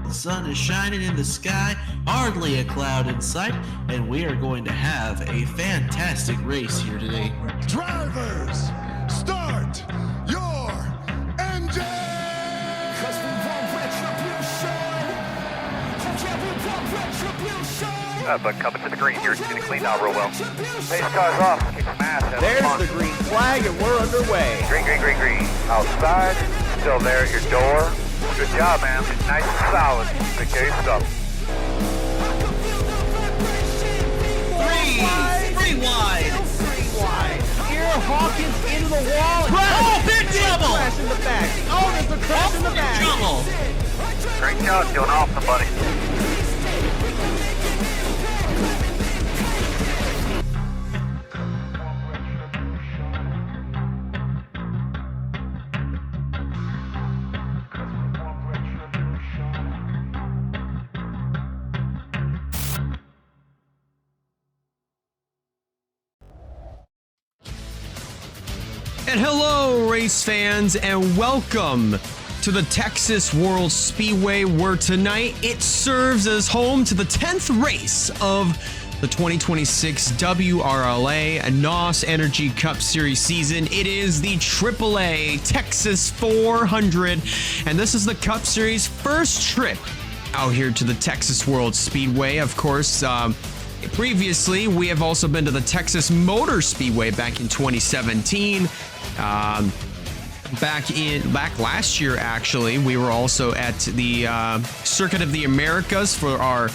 The sun is shining in the sky, hardly a cloud in sight, and we are going to have a fantastic race here today. Drivers, start your engine! But coming to the green here, it's going to clean out real well. Pace car's off, kick some ass. There's the green flag and we're underway. Green, green, green, green. Outside, still there at your door. Good job, man. Nice and solid. Take care of your stuff. Three wide. Here, Hawkins into the wall. Oh, big trouble! Crash in the back. Oh, there's a crash in the back. Trouble. Great job, doing awesome, buddy. And hello, race fans, and welcome to the Texas World Speedway, where tonight it serves as home to the 10th race of the 2026 WRLA NOS Energy Cup Series season. It is the AAA Texas 400, and this is the Cup Series' first trip out here to the Texas World Speedway. Of course, previously, we have also been to the Texas Motor Speedway back in 2017. Back last year, actually, we were also at the Circuit of the Americas for our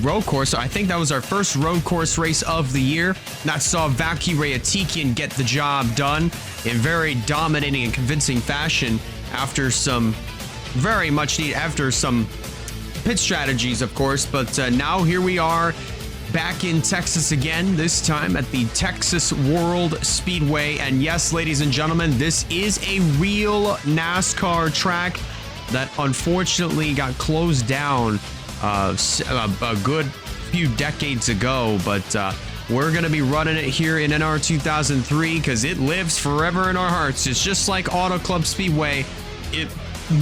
road course. I think that was our first road course race of the year. That saw Valkyrie Atikian get the job done in very dominating and convincing fashion after some pit strategies, of course. But now here we are, back in Texas again, this time at the Texas World Speedway. And yes, ladies and gentlemen, this is a real NASCAR track that unfortunately got closed down a good few decades ago. But we're going to be running it here in NR 2003 because it lives forever in our hearts. It's just like Auto Club Speedway. It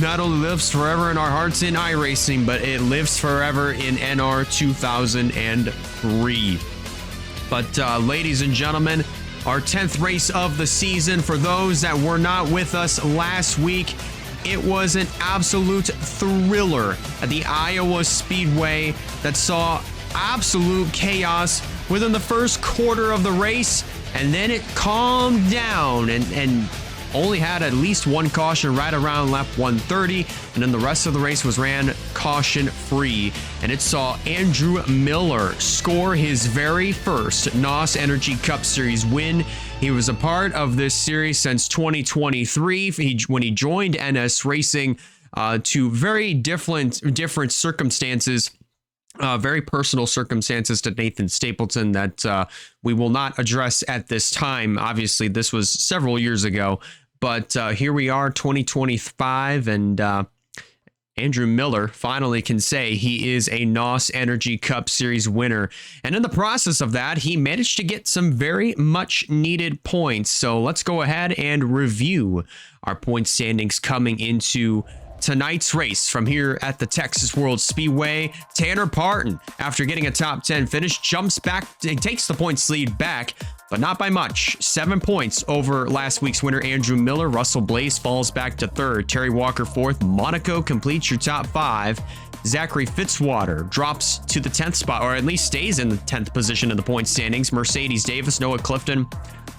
not only lives forever in our hearts in iRacing, but it lives forever in NR 2003. But ladies and gentlemen, our 10th race of the season. For those that were not with us last week, it was an absolute thriller at the Iowa Speedway that saw absolute chaos within the first quarter of the race, and then it calmed down and only had at least one caution right around lap 130, and then the rest of the race was ran caution free. And it saw Andrew Miller score his very first NOS Energy Cup Series win. He was a part of this series since 2023 when he joined NS Racing to very different circumstances. Very personal circumstances to Nathan Stapleton that we will not address at this time. Obviously, this was several years ago, but here we are, 2025, and Andrew Miller finally can say he is a NOS Energy Cup Series winner. And in the process of that, he managed to get some very much needed points. So let's go ahead and review our point standings coming into tonight's race from here at the Texas World Speedway. Tanner Parton, after getting a top 10 finish, jumps back, takes the points lead back, but not by much. 7 points over last week's winner, Andrew Miller. Russell Blaze falls back to third. Terry Walker fourth. Monaco completes your top 5. Zachary Fitzwater drops to the 10th spot, or at least stays in the 10th position in the point standings. Mercedes Davis, Noah Clifton,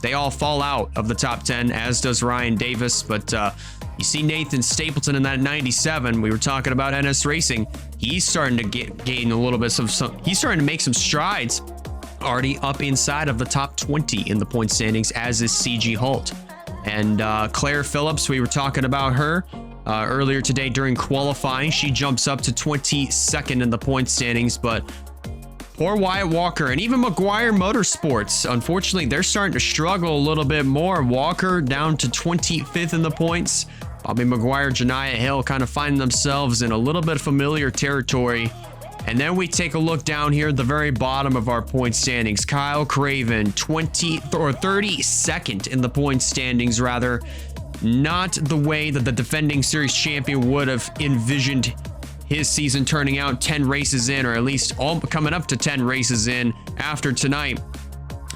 they all fall out of the top 10, as does Ryan Davis. But you see Nathan Stapleton in that 97. We were talking about NS Racing. He's starting to gain a little bit of he's starting to make some strides. Already up inside of the top 20 in the point standings, as is CG Holt. And Claire Phillips, we were talking about her earlier today during qualifying. She jumps up to 22nd in the point standings, but poor Wyatt Walker and even McGuire Motorsports, unfortunately, they're starting to struggle a little bit more. Walker down to 25th in the points. Bobby McGuire, Janiah Hill kind of finding themselves in a little bit of familiar territory. And then we take a look down here at the very bottom of our point standings. Kyle Craven, 32nd in the point standings, rather. Not the way that the defending series champion would have envisioned his season turning out 10 races in, or at least all coming up to 10 races in after tonight.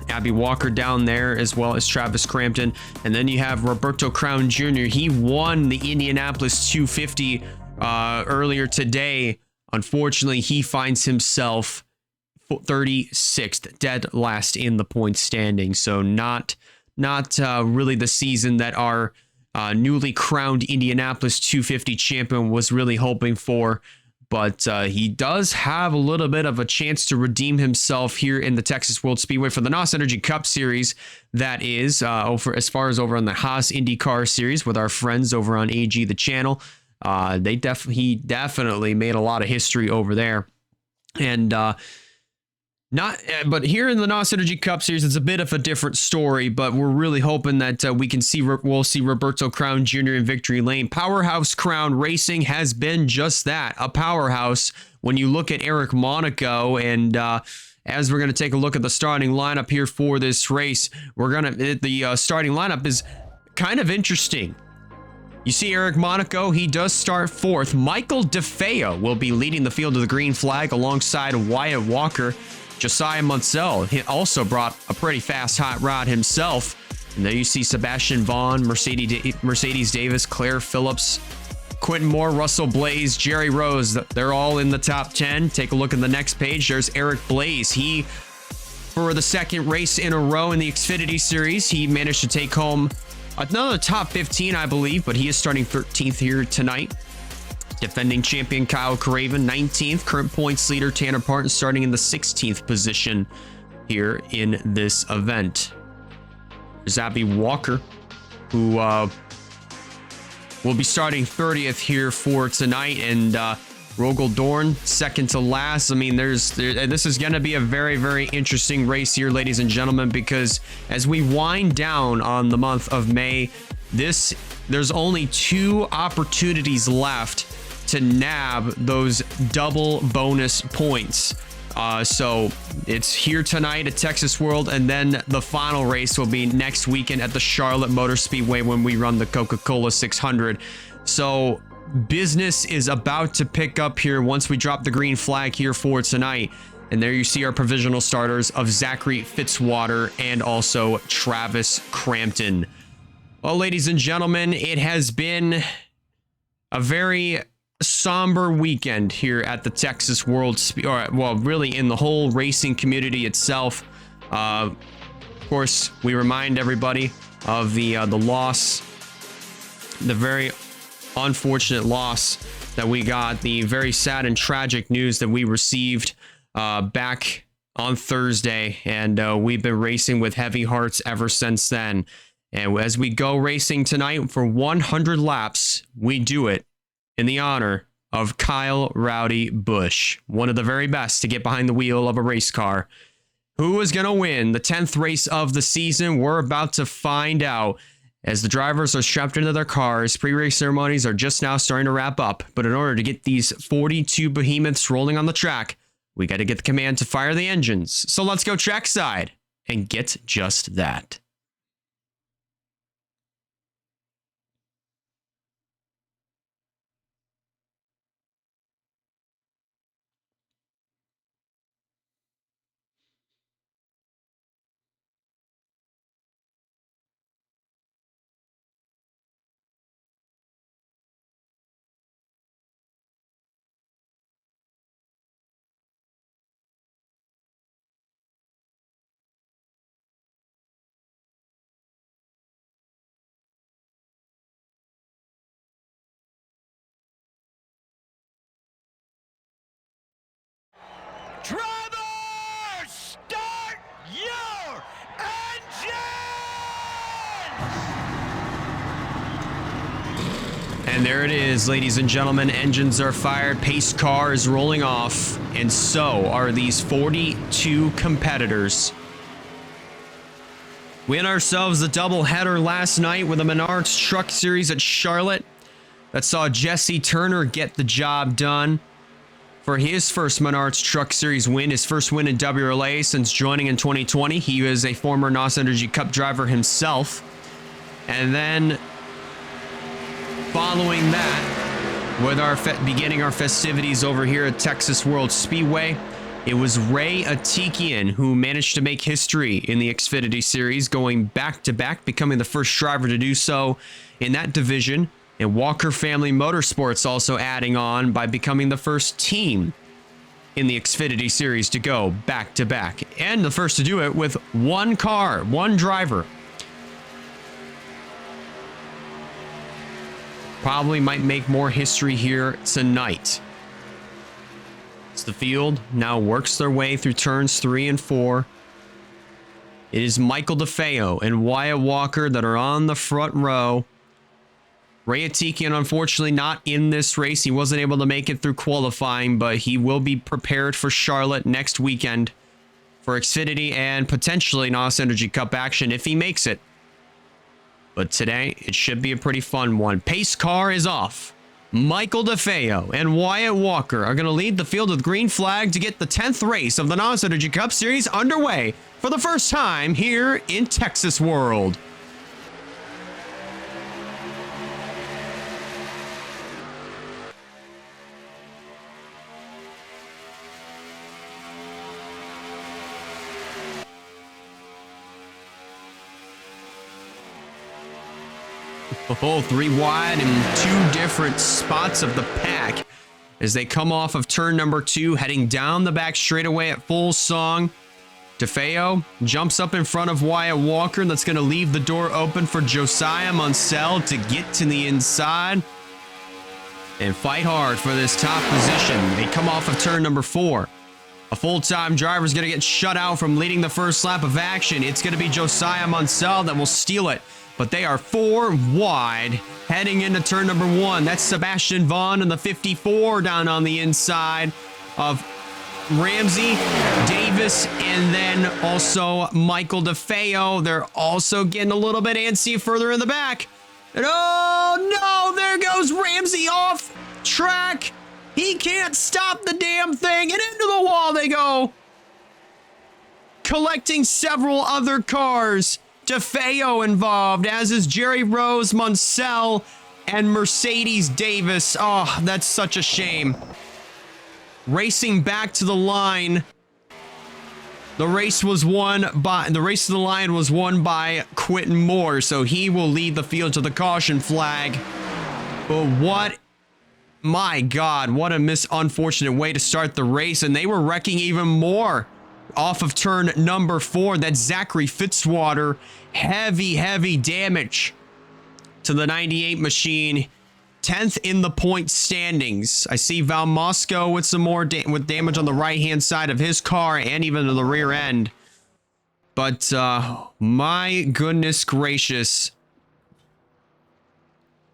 Abby Walker down there, as well as Travis Crampton. And then you have Roberto Crown Jr. He won the Indianapolis 250 earlier today. Unfortunately, he finds himself 36th, dead last in the points standing. So not really the season that our newly crowned Indianapolis 250 champion was really hoping for. But he does have a little bit of a chance to redeem himself here in the Texas World Speedway for the NOS Energy Cup Series. That is, as far as over on the Haas IndyCar Series with our friends over on AG the channel. He definitely made a lot of history over there. And but here in the NOS Energy Cup Series, it's a bit of a different story, but we're really hoping that we'll see Roberto Crown Jr. in victory lane. Powerhouse Crown Racing has been just that, a powerhouse. When you look at Eric Monaco, and as we're going to take a look at the starting lineup here for this race, the starting lineup is kind of interesting. You see Eric Monaco, he does start fourth. Michael DeFeo will be leading the field of the green flag alongside Wyatt Walker. Josiah Munsell, he also brought a pretty fast hot rod himself. And there you see Sebastian Vaughn, Mercedes Davis, Claire Phillips, Quentin Moore, Russell Blaze, Jerry Rose. They're all in the top 10. Take a look at the next page. There's Eric Blaze. He, for the second race in a row in the Xfinity Series, he managed to take home another top 15, I believe, but he is starting 13th here tonight. Defending champion Kyle Craven, 19th. Current points leader Tanner Parton starting in the 16th position here in this event. There's Abby Walker, who will be starting 30th here for tonight, and Rogel Dorn, second to last. I mean, this is going to be a very, very interesting race here, ladies and gentlemen, because as we wind down on the month of May, there's only 2 opportunities left to nab those double bonus points. So it's here tonight at Texas World, and then the final race will be next weekend at the Charlotte Motor Speedway when we run the Coca-Cola 600. So business is about to pick up here once we drop the green flag here for tonight. And there you see our provisional starters of Zachary Fitzwater and also Travis Crampton. Well, ladies and gentlemen, it has been a very somber weekend here at the Texas World really in the whole racing community itself. Of course, we remind everybody of the loss, the very unfortunate loss that we got, the very sad and tragic news that we received back on Thursday, and we've been racing with heavy hearts ever since then. And as we go racing tonight for 100 laps, we do it in the honor of Kyle Rowdy Busch, one of the very best to get behind the wheel of a race car. Who is going to win the 10th race of the season? We're about to find out as the drivers are strapped into their cars. Pre-race ceremonies are just now starting to wrap up, but in order to get these 42 behemoths rolling on the track, we got to get the command to fire the engines. So let's go trackside and get just that. Drivers, start your engine! And there it is, ladies and gentlemen. Engines are fired, pace car is rolling off, and so are these 42 competitors. We had ourselves a doubleheader last night with the Menards Truck Series at Charlotte that saw Jesse Turner get the job done for his first Menards Truck Series win, his first win in WRLA since joining in 2020. He was a former NOS Energy Cup driver himself. And then following that, with our beginning our festivities over here at Texas World Speedway. It was Ray Atikian who managed to make history in the Xfinity Series, going back-to-back, becoming the first driver to do so in that division. And Walker Family Motorsports also adding on by becoming the first team in the Xfinity Series to go back-to-back. And the first to do it with one car, one driver. Probably might make more history here tonight. As the field now works their way through turns 3 and 4. It is Michael DeFeo and Wyatt Walker that are on the front row. Ray Atikian, unfortunately, not in this race. He wasn't able to make it through qualifying, but he will be prepared for Charlotte next weekend for Xfinity and potentially NOS Energy Cup action if he makes it. But today, it should be a pretty fun one. Pace car is off. Michael DeFeo and Wyatt Walker are going to lead the field with green flag to get the 10th race of the NOS Energy Cup Series underway for the first time here in Texas World. Oh, 3 wide in 2 different spots of the pack as they come off of turn number 2, heading down the back straightaway at full song. DeFeo jumps up in front of Wyatt Walker. That's going to leave the door open for Josiah Munsell to get to the inside and fight hard for this top position. They come off of turn number 4. A full-time driver is going to get shut out from leading the first lap of action. It's going to be Josiah Munsell that will steal it. But they are 4 wide heading into turn number 1. That's Sebastian Vaughn in the 54 down on the inside of Ramsey, Davis, and then also Michael DeFeo. They're also getting a little bit antsy further in the back. And oh no, there goes Ramsey off track. He can't stop the damn thing, and into the wall they go. Collecting several other cars. DeFeo involved, as is Jerry Rose, Munsell, and Mercedes Davis. Oh, that's such a shame. Racing back to the line. The race to the line was won by Quentin Moore, so he will lead the field to the caution flag. But my God, what a unfortunate way to start the race, and they were wrecking even more. Off of turn number 4, that's Zachary Fitzwater. Heavy damage to the 98 machine. 10th in the point standings. I see Val Mosco with some more with damage on the right-hand side of his car and even to the rear end. But my goodness gracious.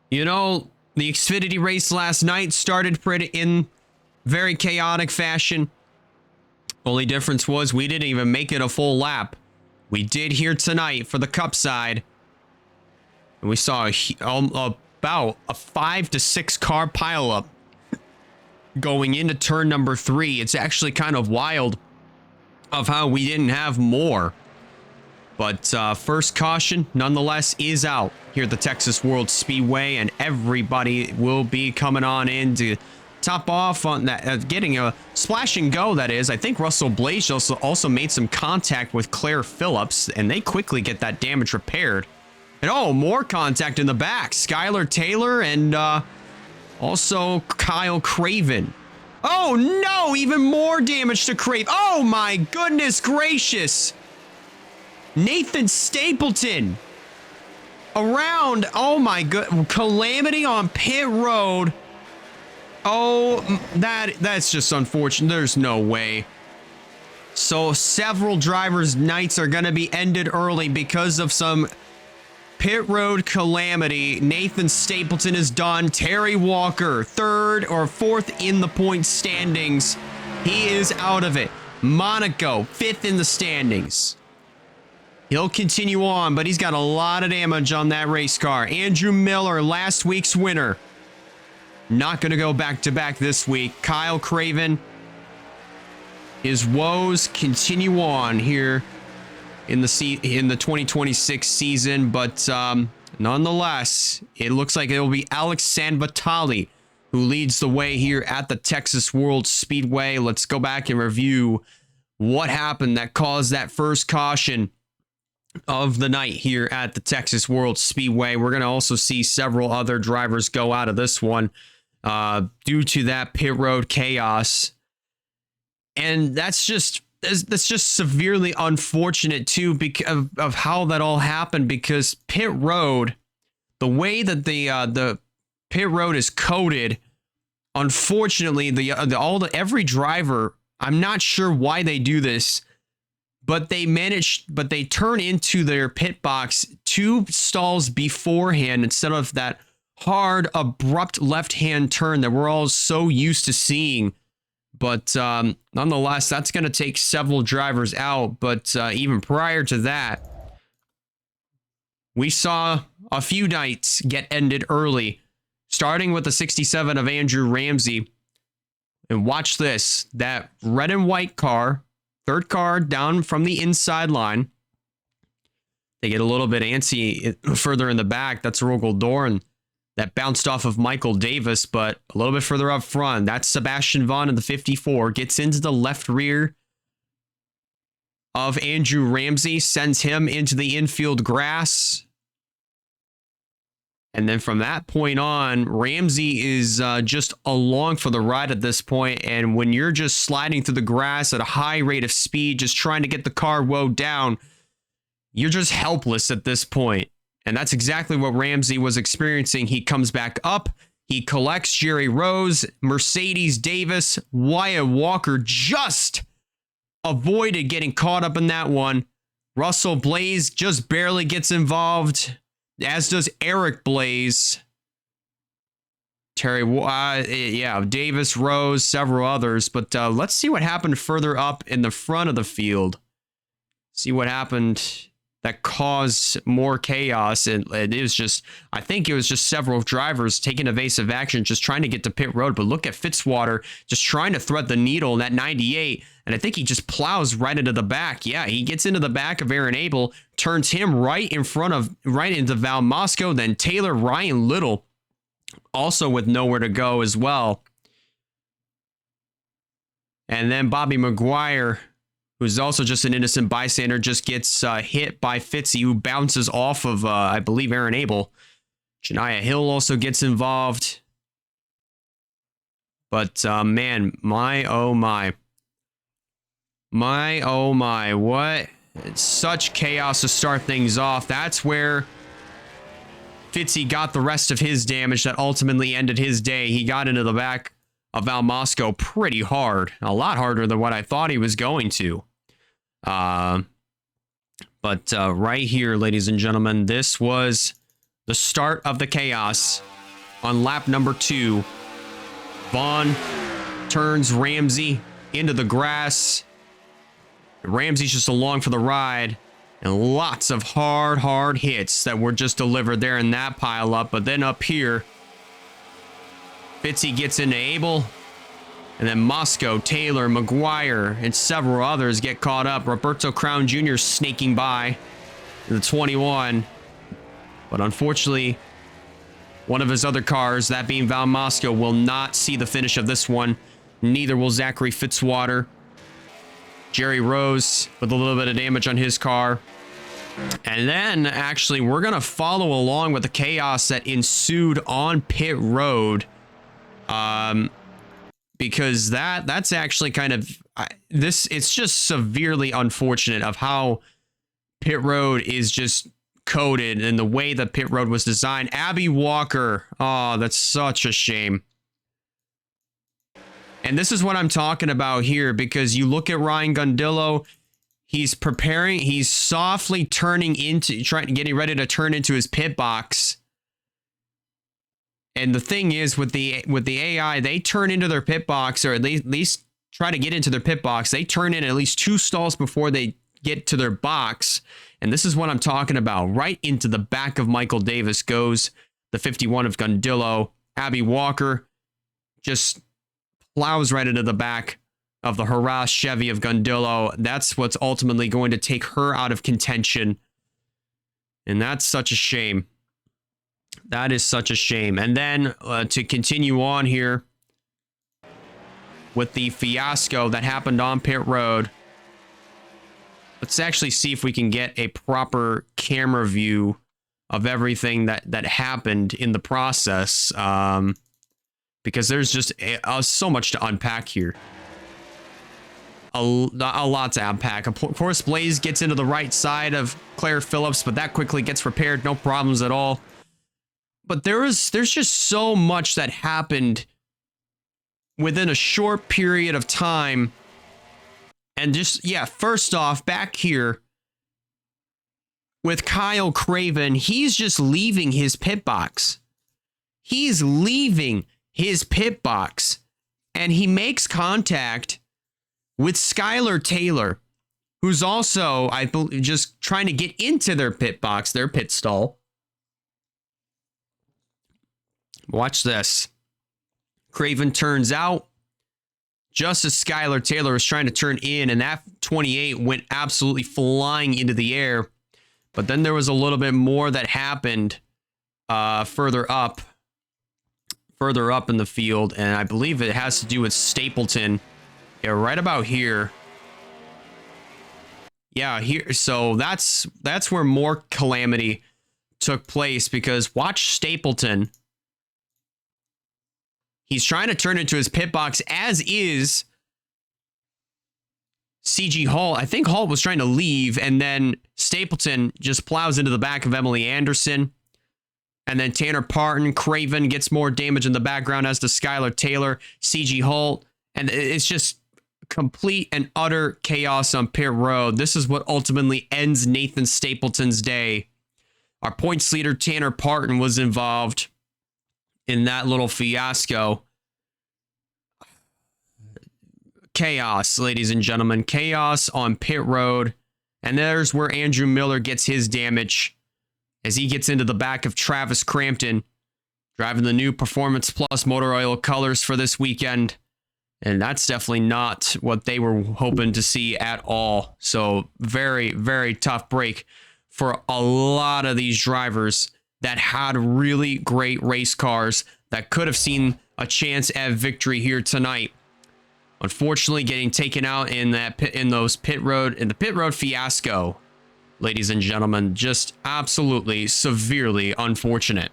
You know, the Xfinity race last night started in very chaotic fashion. Only difference was we didn't even make it a full lap. We did here tonight for the Cup side. And we saw about a 5 to 6 car pileup going into turn number 3. It's actually kind of wild of how we didn't have more. But first caution, nonetheless, is out here at the Texas World Speedway. And everybody will be coming on in to top off on that, getting a splash and go, that is. I think Russell Blage also made some contact with Claire Phillips, and they quickly get that damage repaired. And oh, more contact in the back. Skylar Taylor and also Kyle Craven. Oh no, even more damage to Craven. Oh my goodness gracious. Nathan Stapleton around. Oh my good, calamity on pit road. Oh, that's just unfortunate. There's no way. So several drivers' nights are going to be ended early because of some pit road calamity. Nathan Stapleton is done. Terry Walker, 3rd or 4th in the point standings. He is out of it. Monaco, 5th in the standings. He'll continue on, but he's got a lot of damage on that race car. Andrew Miller, last week's winner. Not going to go back-to-back this week. Kyle Craven. His woes continue on here in the 2026 season, but nonetheless, it looks like it will be Alex Sanvitali who leads the way here at the Texas World Speedway. Let's go back and review what happened that caused that first caution of the night here at the Texas World Speedway. We're going to also see several other drivers go out of this one due to that pit road chaos. And that's just severely unfortunate too because of how that all happened, because pit road, the way that the pit road is coded, unfortunately, every driver, I'm not sure why they do this, but they turn into their pit box 2 stalls beforehand instead of that hard, abrupt left-hand turn that we're all so used to seeing. But nonetheless, that's going to take several drivers out. But even prior to that, we saw a few nights get ended early, starting with the 67 of Andrew Ramsey. And watch this, that red and white car, third car down from the inside line. They get a little bit antsy further in the back. That's Rogel Dorn. That bounced off of Michael Davis, but a little bit further up front, that's Sebastian Vaughn in the 54. Gets into the left rear of Andrew Ramsey, sends him into the infield grass. And then from that point on, Ramsey is just along for the ride at this point. And when you're just sliding through the grass at a high rate of speed, just trying to get the car wound down, you're just helpless at this point. And that's exactly what Ramsey was experiencing. He comes back up. He collects Jerry Rose, Mercedes Davis, Wyatt Walker just avoided getting caught up in that one. Russell Blaze just barely gets involved, as does Eric Blaze. Davis, Rose, several others. But let's see what happened further up in the front of the field. See what happened that caused more chaos. And I think it was just several drivers taking evasive action, just trying to get to pit road. But look at Fitzwater just trying to thread the needle in that 98. And I think he just plows right into the back. Yeah, he gets into the back of Aaron Abel, turns him right into Val Moscow. Then Taylor Ryan Little also with nowhere to go as well. And then Bobby McGuire, who's also just an innocent bystander, just gets hit by Fitzy, who bounces off of, I believe, Aaron Abel. Shania Hill also gets involved. But, man, my, oh, my. My, oh, my. What? It's such chaos to start things off. That's where Fitzy got the rest of his damage that ultimately ended his day. He got into the back of Val Moscow pretty hard. A lot harder than what I thought he was going to. But right here, ladies and gentlemen, this was the start of the chaos on lap number 2. Vaughn turns Ramsey into the grass. Ramsey's just along for the ride. And lots of hard hits that were just delivered there in that pile up. But then up here, Fitzy gets into Abel. And then Moscow, Taylor, McGuire, and several others get caught up. Roberto Crown Jr. snaking by the 21. But unfortunately, one of his other cars, that being Val Moscow, will not see the finish of this one. Neither will Zachary Fitzwater. Jerry Rose with a little bit of damage on his car. And then, actually, we're going to follow along with the chaos that ensued on pit road. Because that's actually kind of it's just severely unfortunate of how pit road is just coded and the way that pit road was designed. Abby Walker, oh, that's such a shame. And this is what I'm talking about here, because you look at Ryan Gundillo, he's softly getting ready to turn into his pit box. And the thing is, with the AI, they turn into their pit box, or at least try to get into their pit box. They turn in at least 2 stalls before they get to their box. And this is what I'm talking about. Right into the back of Michael Davis goes the 51 of Gundillo. Abby Walker just plows right into the back of the harassed Chevy of Gundillo. That's what's ultimately going to take her out of contention. And that's such a shame. That is such a shame. And then to continue on here with the fiasco that happened on pit road. Let's actually see if we can get a proper camera view of everything that happened in the process. Because there's just so much to unpack here. A lot to unpack. Of course, Blaze gets into the right side of Claire Phillips, but that quickly gets repaired. No problems at all. But there's just so much that happened within a short period of time. And just, yeah, first off, back here with Kyle Craven, he's just leaving his pit box. He's leaving his pit box, and he makes contact with Skylar Taylor, who's also, I believe, just trying to get into their pit box, their pit stall. Watch this. Craven turns out just as Skylar Taylor was trying to turn in, and that 28 went absolutely flying into the air. But then there was a little bit more that happened further up in the field, and I believe it has to do with Stapleton. Yeah, right about here. Yeah, here. So that's where more calamity took place, because watch Stapleton. He's trying to turn into his pit box, as is CG Hall. I think Hall was trying to leave, and then Stapleton just plows into the back of Emily Anderson. And then Tanner Parton, Craven gets more damage in the background, as does Skylar Taylor, CG Hall. And it's just complete and utter chaos on pit road. This is what ultimately ends Nathan Stapleton's day. Our points leader, Tanner Parton, was involved in that little fiasco. Chaos, ladies and gentlemen. Chaos on pit road. And there's where Andrew Miller gets his damage, as he gets into the back of Travis Crampton, driving the new Performance Plus motor oil colors for this weekend. And that's definitely not what they were hoping to see at all. So very, very tough break for a lot of these drivers that had really great race cars that could have seen a chance at victory here tonight. Unfortunately, getting taken out in the pit road fiasco, ladies and gentlemen, just absolutely severely unfortunate.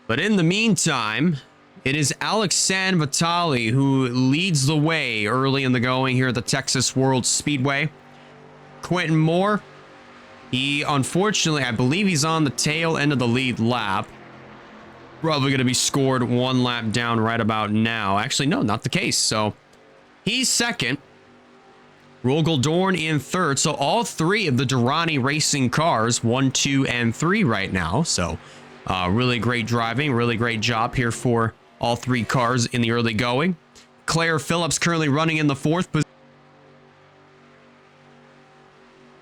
But in the meantime, it is Alex San Vitale who leads the way early in the going here at the Texas World Speedway. Quentin Moore, he unfortunately, I believe he's on the tail end of the lead lap. Probably going to be scored one lap down right about now. Actually, no, not the case. So he's second. Rogel Dorn in third. So all three of the Durrani Racing cars, 1, 2, and 3 right now. So really great driving, really great job here for all three cars in the early going. Claire Phillips currently running in the fourth position.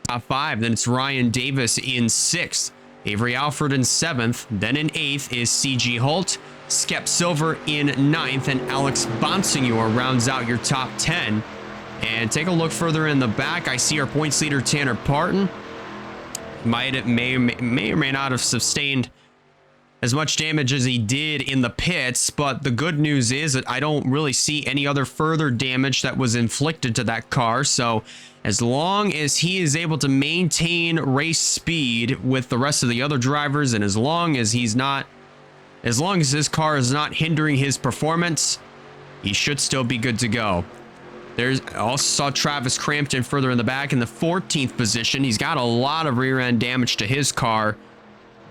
Top 5. Then it's Ryan Davis in 6th. Avery Alford in 7th. Then in 8th is CG Holt. Skep Silver in 9th. And Alex Bonsignor rounds out your top 10. And take a look further in the back. I see our points leader, Tanner Parton. May or may not have sustained as much damage as he did in the pits, but the good news is that I don't really see any other further damage that was inflicted to that car. So as long as he is able to maintain race speed with the rest of the other drivers, and as long as his car is not hindering his performance, he should still be good to go. I also saw Travis Crampton further in the back in the 14th position. He's got a lot of rear end damage to his car,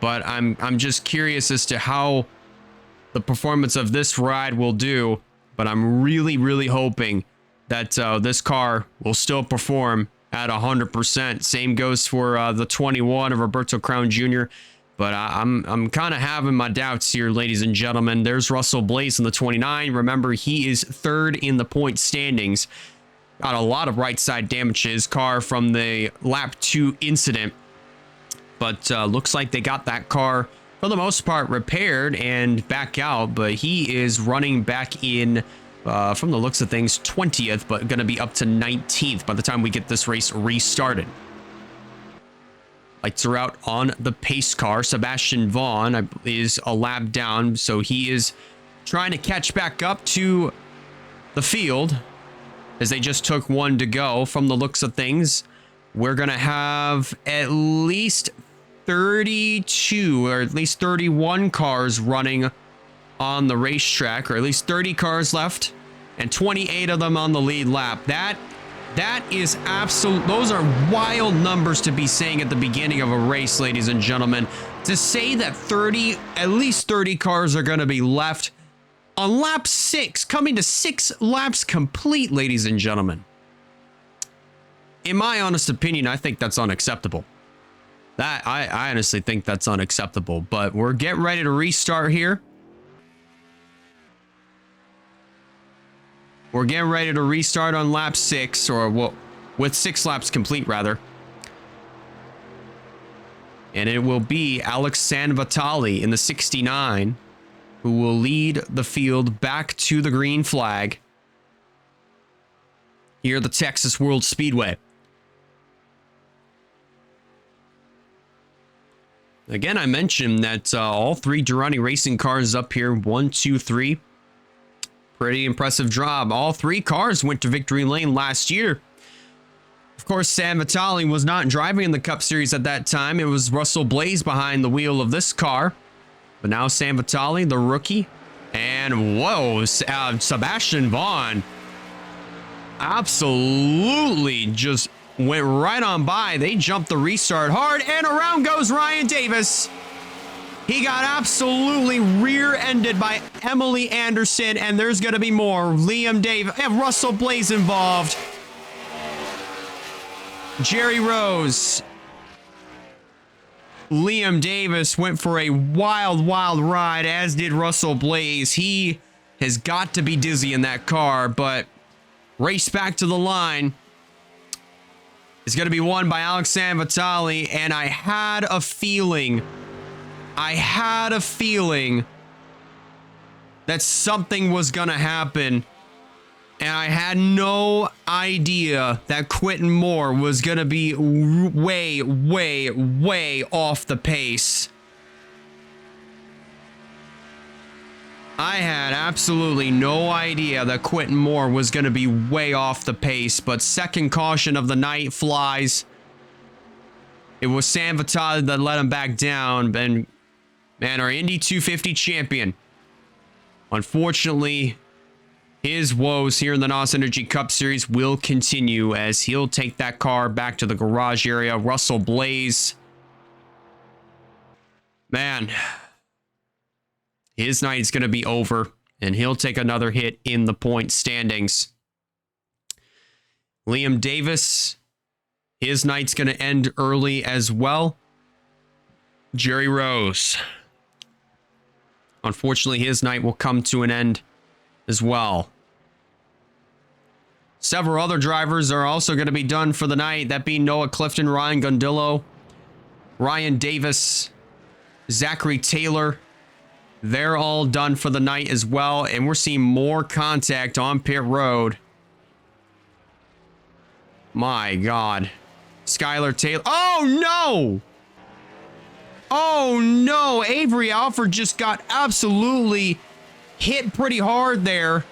but I'm just curious as to how the performance of this ride will do. But I'm really, really hoping that this car will still perform at 100%. Same goes for the 21 of Roberto Crown Jr. But I'm kind of having my doubts here, ladies and gentlemen. There's Russell Blaze in the 29. Remember, he is third in the point standings. Got a lot of right side damage to his car from the lap 2 incident. But looks like they got that car, for the most part, repaired and back out. But he is running back in, from the looks of things, 20th, but going to be up to 19th by the time we get this race restarted. Lights are out on the pace car. Sebastian Vaughn is a lap down, so he is trying to catch back up to the field as they just took one to go. From the looks of things, we're going to have at least 32 or at least 31 cars running on the racetrack, or at least 30 cars left and 28 of them on the lead lap. That is absolute. Those are wild numbers to be saying at the beginning of a race, ladies and gentlemen. To say that at least 30 cars are going to be left on lap 6, coming to 6 laps complete, ladies and gentlemen. In my honest opinion, I think that's unacceptable. I honestly think that's unacceptable, but we're getting ready to restart here. We're getting ready to restart on lap 6, or well, with 6 laps complete, rather. And it will be Alex Sanvitali in the 69 who will lead the field back to the green flag here at the Texas World Speedway. Again, I mentioned that all 3 Durrani Racing cars up here, 1, 2, 3. Pretty impressive job. All 3 cars went to victory lane last year. Of course, Sanvitali was not driving in the Cup Series at that time. It was Russell Blaze behind the wheel of this car. But now Sanvitali, the rookie. And whoa, Sebastian Vaughn absolutely just went right on by. They jumped the restart hard, and around goes Ryan Davis. He got absolutely rear-ended by Emily Anderson, and there's going to be more. Liam Davis and Russell Blaze involved. Jerry Rose. Liam Davis went for a wild, wild ride, as did Russell Blaze. He has got to be dizzy in that car, but race back to the line is going to be won by Alex Sanvitali, and I had a feeling that something was going to happen, and I had no idea that Quentin Moore was going to be way, way, way off the pace. I had absolutely no idea that Quentin Moore was going to be way off the pace, but second caution of the night flies. It was Sanvitali that let him back down, and man, our Indy 250 champion. Unfortunately, his woes here in the NOS Energy Cup Series will continue as he'll take that car back to the garage area. Russell Blaze, man, his night is going to be over, and he'll take another hit in the point standings. Liam Davis, his night's going to end early as well. Jerry Rose, unfortunately, his night will come to an end as well. Several other drivers are also going to be done for the night, that being Noah Clifton, Ryan Gundillo, Ryan Davis, Zachary Taylor. They're all done for the night as well, and we're seeing more contact on pit road. My God. Skylar Taylor. Oh, no! Oh, no! Avery Alford just got absolutely hit pretty hard there.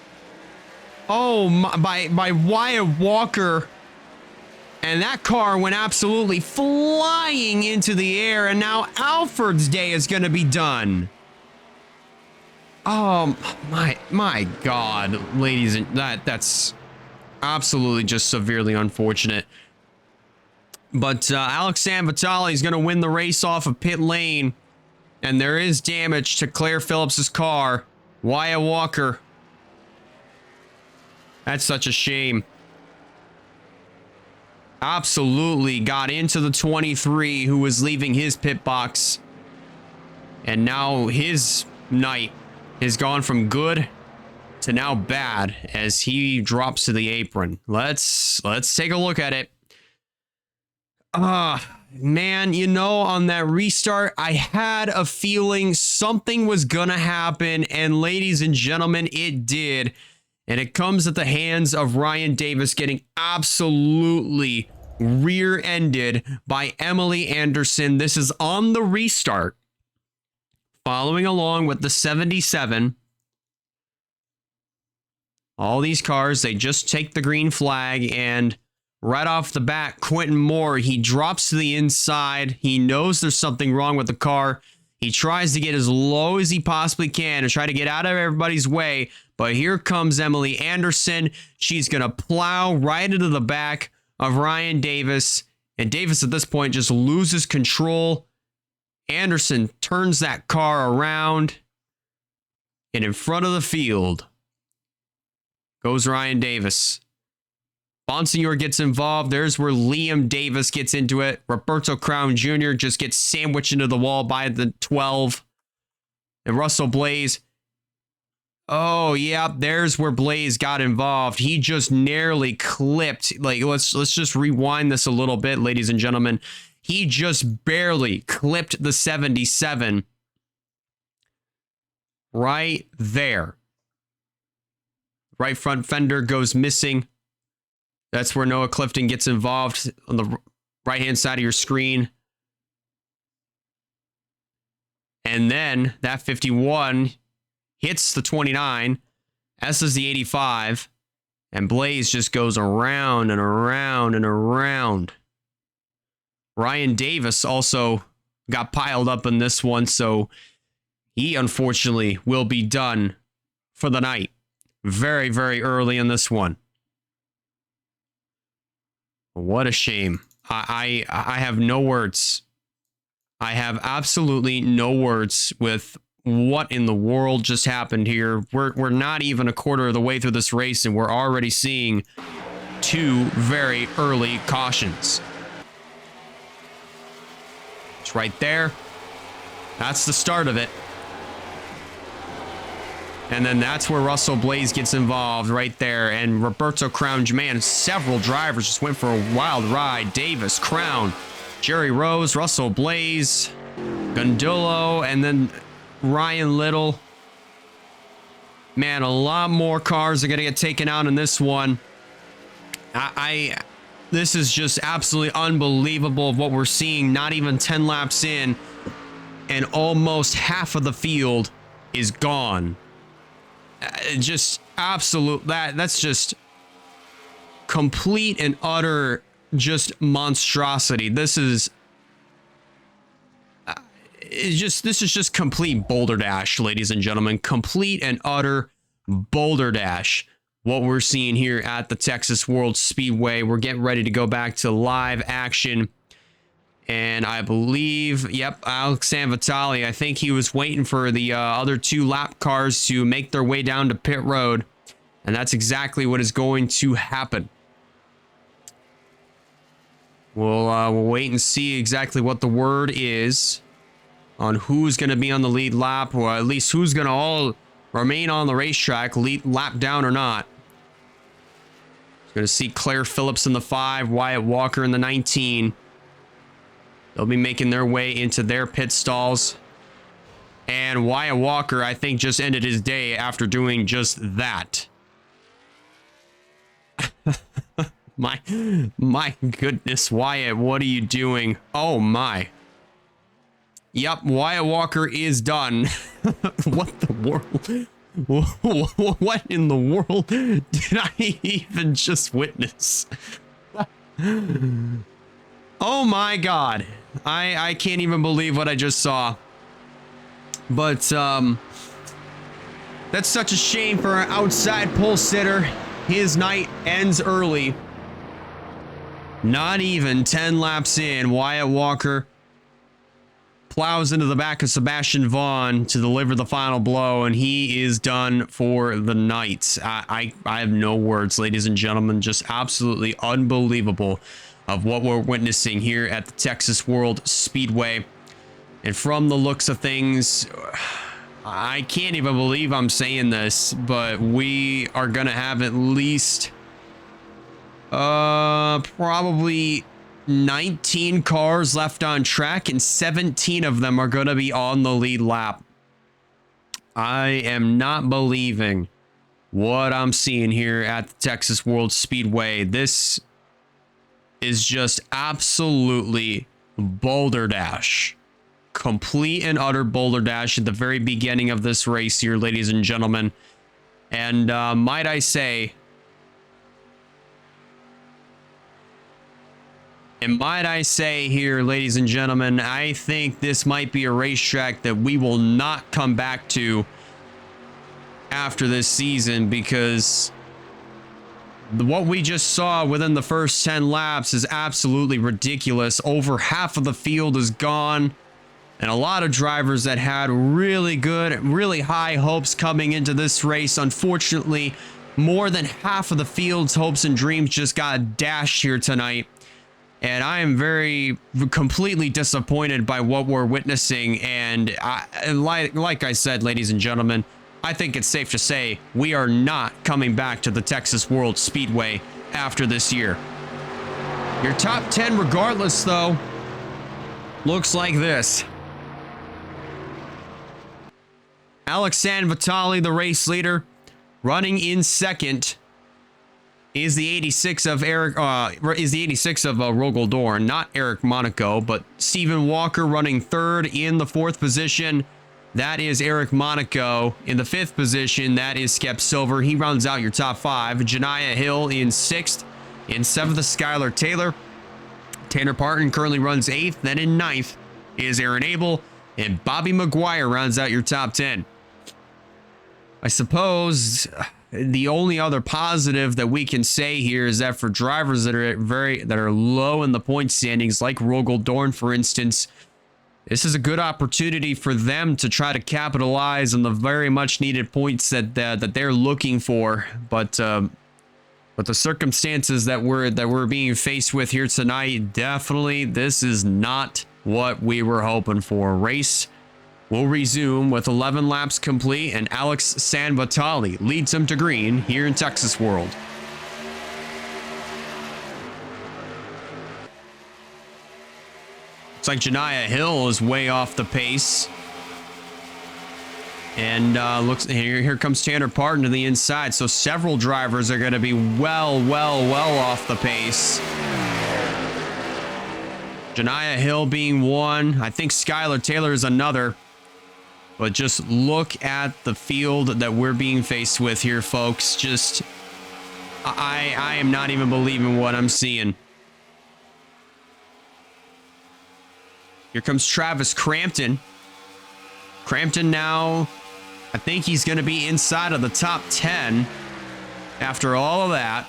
Oh, by Wyatt Walker. And that car went absolutely flying into the air, and now Alford's day is going to be done. Oh, my God, ladies, and that's absolutely just severely unfortunate. But Alex Sanvitali is going to win the race off of pit lane, and there is damage to Claire Phillips's car. Wyatt Walker. That's such a shame. Absolutely got into the 23 who was leaving his pit box. And now his night has gone from good to now bad as he drops to the apron. Let's take a look at it. Man, you know, on that restart, I had a feeling something was gonna happen, and ladies and gentlemen, it did. And it comes at the hands of Ryan Davis getting absolutely rear-ended by Emily Anderson. This is on the restart. Following along with the 77. All these cars, they just take the green flag, and right off the bat, Quentin Moore, he drops to the inside. He knows there's something wrong with the car. He tries to get as low as he possibly can and try to get out of everybody's way. But here comes Emily Anderson. She's going to plow right into the back of Ryan Davis. And Davis at this point just loses control. Anderson turns that car around. And in front of the field goes Ryan Davis. Bonsignor gets involved. There's where Liam Davis gets into it. Roberto Crown Jr. just gets sandwiched into the wall by the 12. And Russell Blaze. Oh, yeah, there's where Blaze got involved. He just narrowly clipped. Like, let's just rewind this a little bit, ladies and gentlemen. He just barely clipped the 77 right there. Right front fender goes missing. That's where Noah Clifton gets involved on the right-hand side of your screen. And then that 51 hits the 29. S is the 85. And Blaze just goes around and around and around. Ryan Davis also got piled up in this one, so he unfortunately will be done for the night. Very, very early in this one. What a shame. I have no words. I have absolutely no words with what in the world just happened here. We're not even a quarter of the way through this race, and we're already seeing two very early cautions. It's right there. That's the start of it. And then that's where Russell Blaze gets involved right there. And Roberto Crown, man, several drivers just went for a wild ride. Davis, Crown, Jerry Rose, Russell Blaze, Gondolo, and then Ryan Little. Man, a lot more cars are going to get taken out in this one. This is just absolutely unbelievable of what we're seeing. Not even 10 laps in, and almost half of the field is gone. Just absolute, that's just complete and utter just monstrosity. This is just complete boulder dash, ladies and gentlemen. Complete and utter boulder dash. What we're seeing here at the Texas World Speedway. We're getting ready to go back to live action. And I believe, yep, Alex Sanvitali, I think he was waiting for the other two lap cars to make their way down to pit road. And that's exactly what is going to happen. We'll wait and see exactly what the word is on who's going to be on the lead lap, or at least who's going to all remain on the racetrack, lead lap down or not. Going to see Claire Phillips in the 5, Wyatt Walker in the 19. They'll be making their way into their pit stalls. And Wyatt Walker, I think, just ended his day after doing just that. My goodness, Wyatt, what are you doing? Oh, my. Yep, Wyatt Walker is done. What the world? What in the world did I even just witness? Oh my God. I can't even believe what I just saw. But that's such a shame for our outside pole sitter. His night ends early. Not even 10 laps in, Wyatt Walker plows into the back of Sebastian Vaughn to deliver the final blow, and he is done for the night. I have no words, ladies and gentlemen. Just absolutely unbelievable of what we're witnessing here at the Texas World Speedway. And from the looks of things, I can't even believe I'm saying this, but we are going to have at least probably 19 cars left on track, and 17 of them are going to be on the lead lap. I am not believing what I'm seeing here at the Texas World Speedway. This is just absolutely boulder dash. Complete and utter boulder dash at the very beginning of this race here, ladies and gentlemen. And might I say, here, ladies and gentlemen, I think this might be a racetrack that we will not come back to after this season, because what we just saw within the first 10 laps is absolutely ridiculous. Over half of the field is gone, and a lot of drivers that had really good, really high hopes coming into this race. Unfortunately, more than half of the field's hopes and dreams just got dashed here tonight. And I am completely disappointed by what we're witnessing. And like I said, ladies and gentlemen, I think it's safe to say we are not coming back to the Texas World Speedway after this year. Your top 10 regardless, though, looks like this. Alex San Vitale, the race leader, running in second, is the 86 of Rogel Dorn, not Eric Monaco, but Stephen Walker running third. In the fourth position, that is Eric Monaco. In the fifth position, that is Skep Silver. He rounds out your top five. Janiah Hill in sixth. In seventh, Skylar Taylor. Tanner Parton currently runs eighth. Then in ninth is Aaron Abel. And Bobby McGuire rounds out your top 10. I suppose the only other positive that we can say here is that for drivers that are low in the point standings, like Rogel Dorn, for instance, this is a good opportunity for them to try to capitalize on the very much needed points that they're looking for. But the circumstances that we're being faced with here tonight, definitely this is not what we were hoping for. Race will resume with 11 laps complete, and Alex San Vitale leads them to green here in Texas World. Looks like Janiah Hill is way off the pace. And here comes Tanner Parton to the inside. So several drivers are going to be well off the pace. Janiah Hill being one. I think Skylar Taylor is another. But just look at the field that we're being faced with here, folks. Just, I am not even believing what I'm seeing. Here comes Travis Crampton. Crampton now, I think he's going to be inside of the top 10 after all of that.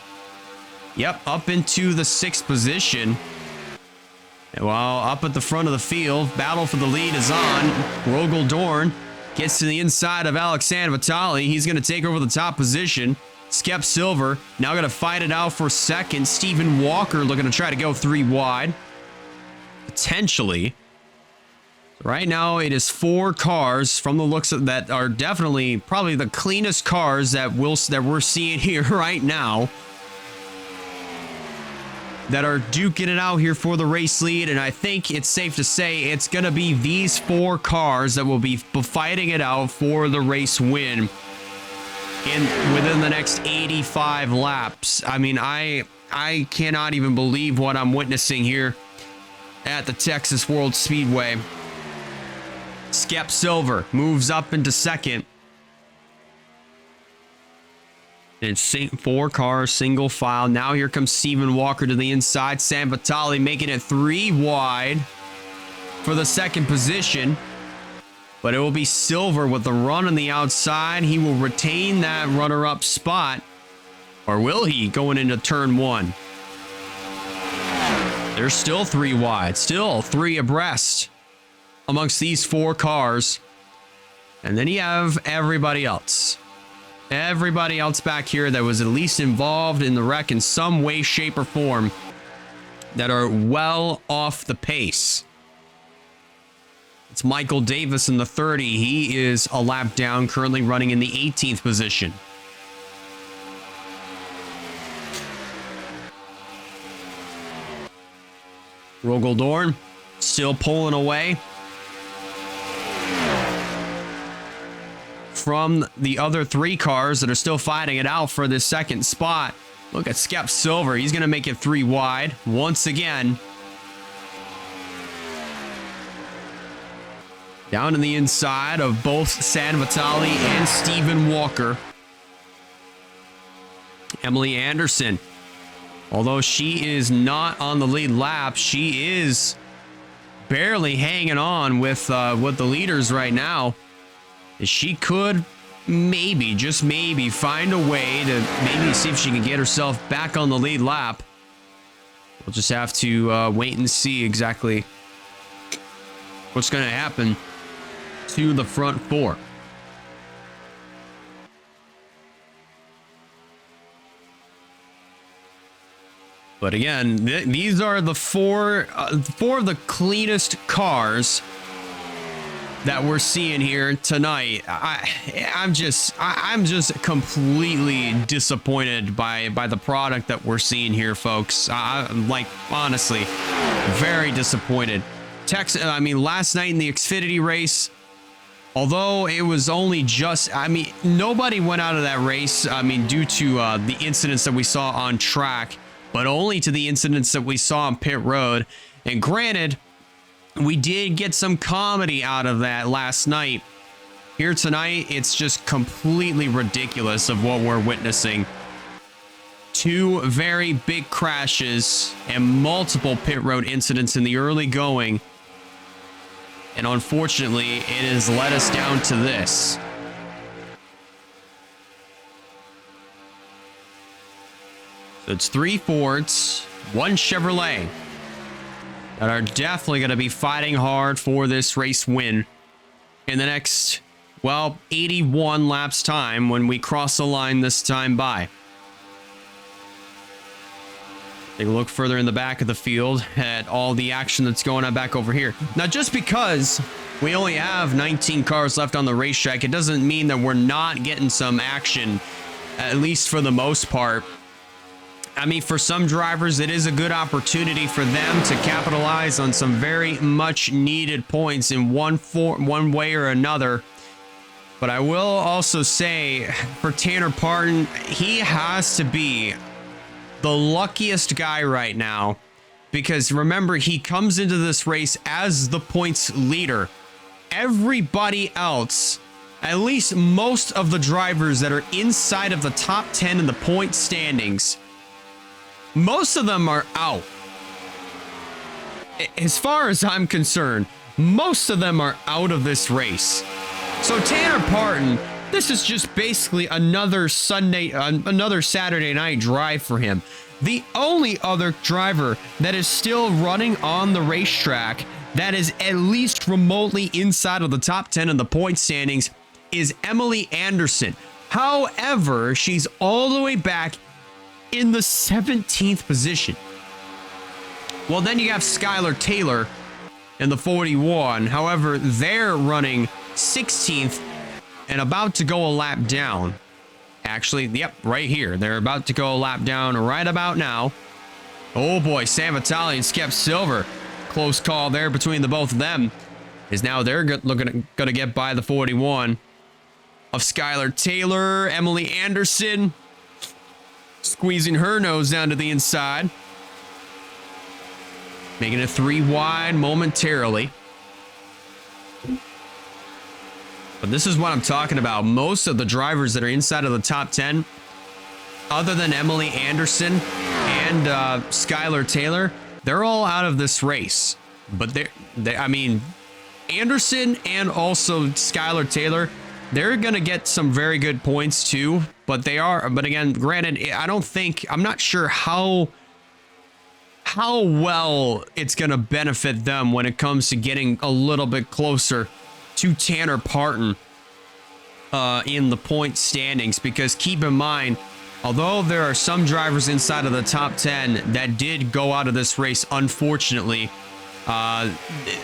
Yep, up into the sixth position. Well, up at the front of the field, battle for the lead is on. Rogel Dorn gets to the inside of Alex San Vitale. He's going to take over the top position. Skep Silver now going to fight it out for second. Stephen Walker looking to try to go three wide. Potentially. Right now, it is four cars from the looks of that are definitely probably the cleanest cars that we're seeing here right now, that are duking it out here for the race lead. And I think it's safe to say it's going to be these four cars that will be fighting it out for the race win within the next 85 laps. I mean, I cannot even believe what I'm witnessing here at the Texas World Speedway. Skep Silver moves up into second. It's four cars, single file. Now here comes Stephen Walker to the inside. San Vitale making it three wide for the second position. But it will be Silver with the run on the outside. He will retain that runner-up spot. Or will he, going into turn one? There's still three wide. Still three abreast amongst these four cars. And then you have everybody else. Everybody else back here that was at least involved in the wreck in some way, shape, or form that are well off the pace. It's Michael Davis in the 30. He is a lap down, currently running in the 18th position. Rogel Dorn still pulling away from the other three cars that are still fighting it out for this second spot. Look at Skep Silver. He's going to make it 3 wide once again. Down in the inside of both San Vitale and Stephen Walker. Emily Anderson, although she is not on the lead lap, she is barely hanging on with the leaders right now. She could maybe, just maybe, find a way to maybe see if she can get herself back on the lead lap. We'll just have to wait and see exactly what's going to happen to the front 4. But again, these are the four of the cleanest cars that we're seeing here tonight. I'm just completely disappointed by the product that we're seeing here, folks. Like, honestly, very disappointed. Last night in the Xfinity race, although it was only just, nobody went out of that race, due to the incidents that we saw on track, but only to the incidents that we saw on pit road. And granted, we did get some comedy out of that last night. Here tonight, it's just completely ridiculous of what we're witnessing. 2 very big crashes and multiple pit road incidents in the early going. And unfortunately, it has led us down to this. So it's 3 Fords, 1 Chevrolet that are definitely going to be fighting hard for this race win in the next, 81 laps time when we cross the line this time by. Take a look further in the back of the field at all the action that's going on back over here. Now, just because we only have 19 cars left on the racetrack, it doesn't mean that we're not getting some action, at least for the most part. For some drivers, it is a good opportunity for them to capitalize on some very much needed points in one way or another. But I will also say, for Tanner Parton, he has to be the luckiest guy right now, because remember, he comes into this race as the points leader. Everybody else, at least most of the drivers that are inside of the top 10 in the point standings, most of them are out. As far as I'm concerned, most of them are out of this race. So Tanner Parton, this is just basically another Saturday night drive for him. The only other driver that is still running on the racetrack that is at least remotely inside of the top 10 in the point standings is Emily Anderson. However, she's all the way back in the 17th position. Well, then you have Skylar Taylor in the 41. However, they're running 16th and about to go a lap down. Actually, yep, right here. They're about to go a lap down right about now. Oh boy, San Vitale and Skep Silver. Close call there between the both of them. Is now they're going to get by the 41 of Skylar Taylor. Emily Anderson squeezing her nose down to the inside, making it 3 wide momentarily. But this is what I'm talking about. Most of the drivers that are inside of the top 10, other than Emily Anderson and Skylar Taylor, they're all out of this race. But Anderson and also Skylar Taylor, they're going to get some very good points too, but again, granted, I'm not sure how well it's going to benefit them when it comes to getting a little bit closer to Tanner Parton in the point standings, because keep in mind, although there are some drivers inside of the top 10 that did go out of this race, unfortunately,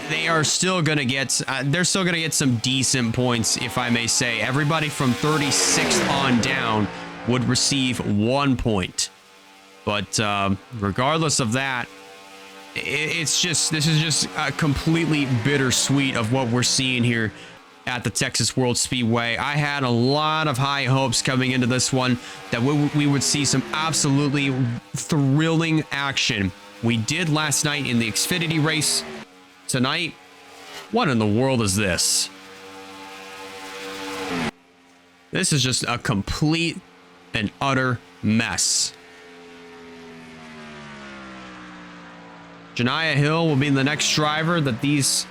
they're still going to get some decent points, if I may say. Everybody from 36th on down would receive 1 point. But regardless of that, this is just completely bittersweet of what we're seeing here at the Texas World Speedway. I had a lot of high hopes coming into this one that we would see some absolutely thrilling action. We did last night in the Xfinity race. Tonight, what in the world is this? This is just a complete and utter mess. Janiah Hill will be the next driver that these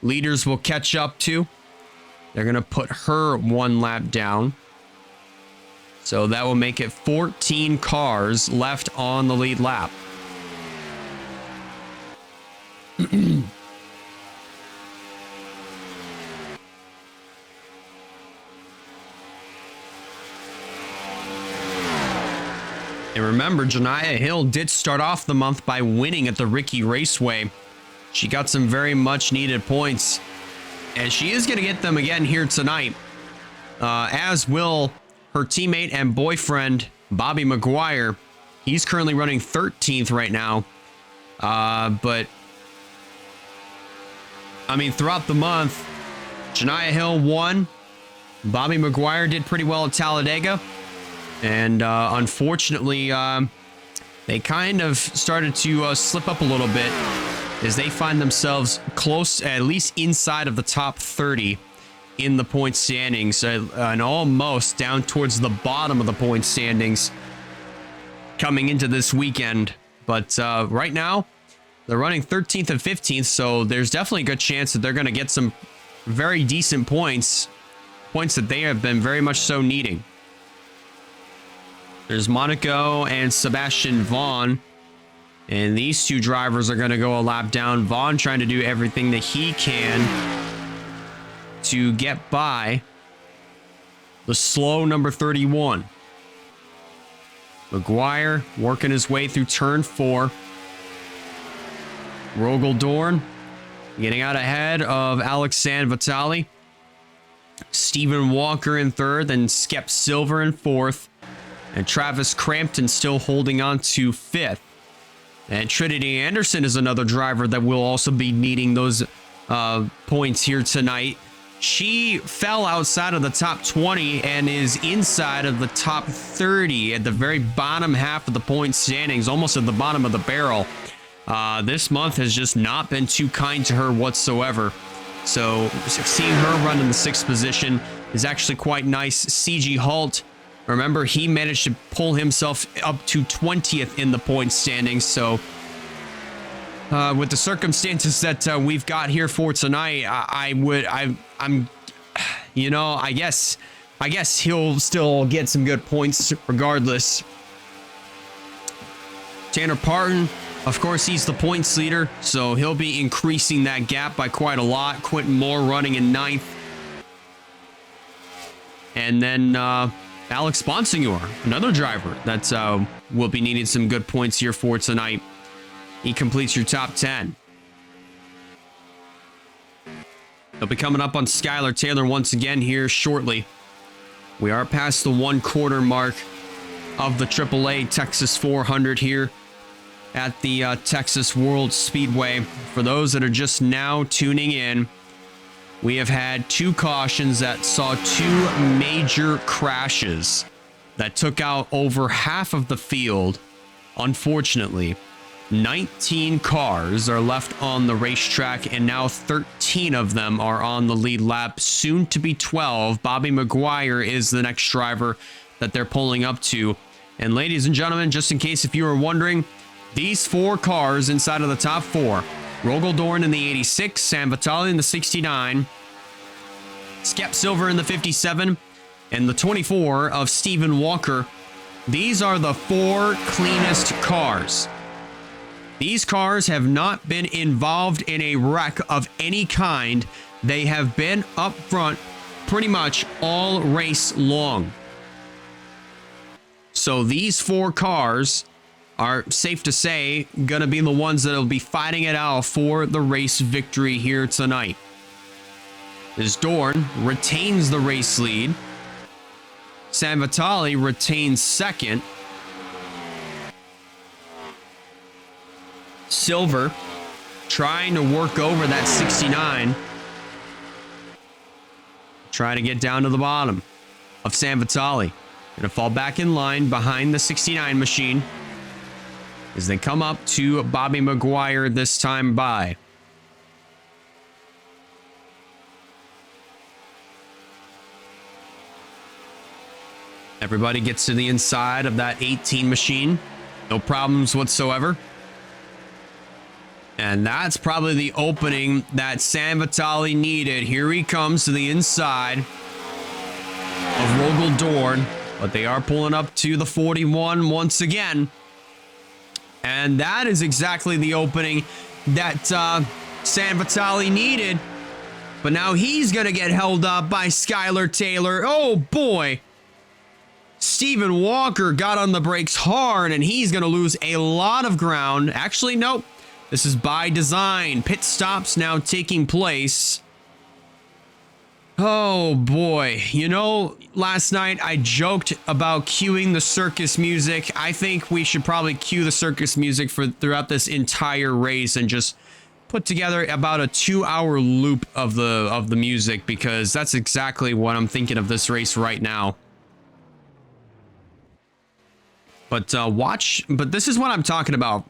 leaders will catch up to. They're going to put her 1 lap down. So that will make it 14 cars left on the lead lap. And remember, Janiah Hill did start off the month by winning at the Ricky Raceway. She got some very much needed points, and she is going to get them again here tonight, as will her teammate and boyfriend, Bobby McGuire. He's currently running 13th right now. But, I mean, throughout the month, Janiah Hill won. Bobby McGuire did pretty well at Talladega. And unfortunately, they kind of started to slip up a little bit as they find themselves close, at least inside of the top 30 in the point standings, and almost down towards the bottom of the point standings coming into this weekend. But right now, they're running 13th and 15th, so there's definitely a good chance that they're going to get some very decent points that they have been very much so needing. There's Monaco and Sebastian Vaughn. And these two drivers are going to go a lap down. Vaughn trying to do everything that he can to get by the slow number 31. McGuire working his way through turn 4. Rogel Dorn getting out ahead of Alexandre Vitali. Stephen Walker in 3rd, then Skep Silver in 4th. And Travis Crampton still holding on to 5th. And Trinity Anderson is another driver that will also be needing those points here tonight. She fell outside of the top 20 and is inside of the top 30 at the very bottom half of the point standings, almost at the bottom of the barrel. This month has just not been too kind to her whatsoever. So seeing her run in the 6th position is actually quite nice. CG Halt, remember, he managed to pull himself up to 20th in the point standings. So with the circumstances that we've got here for tonight, I guess he'll still get some good points regardless. Tanner Parton, of course, he's the points leader, so he'll be increasing that gap by quite a lot. Quentin Moore running in 9th. And then Alex Bonsignor, another driver that will be needing some good points here for tonight. He completes your top 10. They'll be coming up on Skylar Taylor once again here shortly. We are past the 1/4 mark of the AAA Texas 400 here at the Texas World Speedway. For those that are just now tuning in, we have had 2 cautions that saw 2 major crashes that took out over half of the field. Unfortunately, 19 cars are left on the racetrack, and now 13 of them are on the lead lap, soon to be 12. Bobby McGuire is the next driver that they're pulling up to. And ladies and gentlemen, just in case if you were wondering, these 4 cars inside of the top 4, Rogel Dorn in the 86, Sam Vitali in the 69, Skep Silver in the 57, and the 24 of Stephen Walker. These are the 4 cleanest cars. These cars have not been involved in a wreck of any kind. They have been up front pretty much all race long. So these 4 cars are, safe to say, going to be the ones that will be fighting it out for the race victory here tonight. As Dorn retains the race lead. Sam Vitali retains 2nd. Silver trying to work over that 69 trying to get down to the bottom of San Vitale. Gonna fall back in line behind the 69 machine as they come up to Bobby Maguire this time by. Everybody gets to the inside of that 18 machine. No problems whatsoever. And that's probably the opening that San Vitale needed. Here he comes to the inside of Rogel Dorn. But they are pulling up to the 41 once again. And that is exactly the opening that San Vitale needed. But now he's going to get held up by Skylar Taylor. Oh, boy. Stephen Walker got on the brakes hard, and he's going to lose a lot of ground. Actually, nope. This is by design. Pit stops now taking place. Oh, boy. You know, last night I joked about cueing the circus music. I think we should probably cue the circus music for throughout this entire race and just put together about a 2-hour loop of the music, because that's exactly what I'm thinking of this race right now. But but this is what I'm talking about.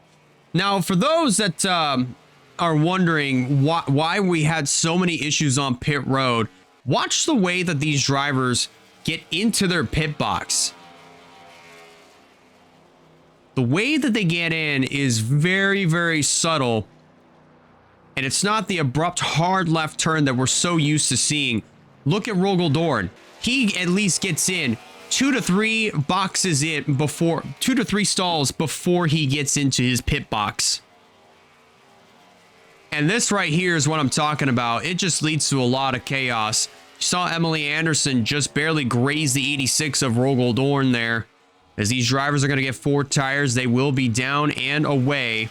Now, for those that are wondering why we had so many issues on pit road, watch the way that these drivers get into their pit box. The way that they get in is very, very subtle. And it's not the abrupt, hard left turn that we're so used to seeing. Look at Rogel Dorn. He at least gets in 2 to 3 boxes in before 2 to 3 stalls before he gets into his pit box. And this right here is what I'm talking about. It just leads to a lot of chaos. You saw Emily Anderson just barely graze the 86 of Rogel Dorn there. As these drivers are going to get 4 tires, they will be down and away.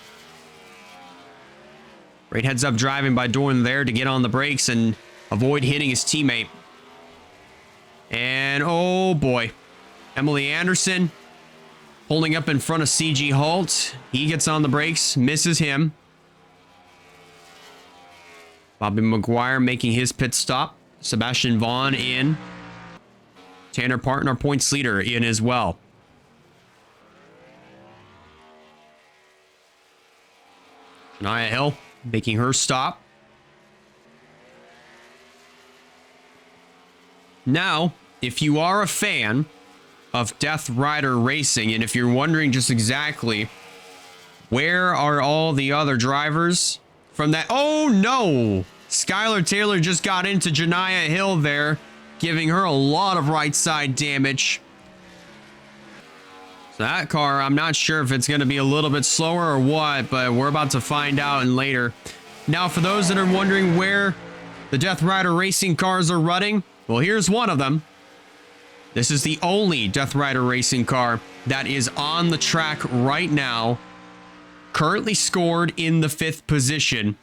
Great heads up driving by Dorn there to get on the brakes and avoid hitting his teammate. And oh boy, Emily Anderson holding up in front of CG Holt. He gets on the brakes, misses him. Bobby Maguire making his pit stop. Sebastian Vaughn in. Tanner Parton, our points leader, in as well. Shania Hill making her stop. Now, if you are a fan of Death Rider Racing, and if you're wondering just exactly where are all the other drivers from that... Oh, no! Skylar Taylor just got into Janiyah Hill there, giving her a lot of right side damage. So that car, I'm not sure if it's going to be a little bit slower or what, but we're about to find out in later. Now, for those that are wondering where the Death Rider Racing cars are running, well, here's one of them. This is the only Death Rider Racing car that is on the track right now. Currently scored in the 5th position.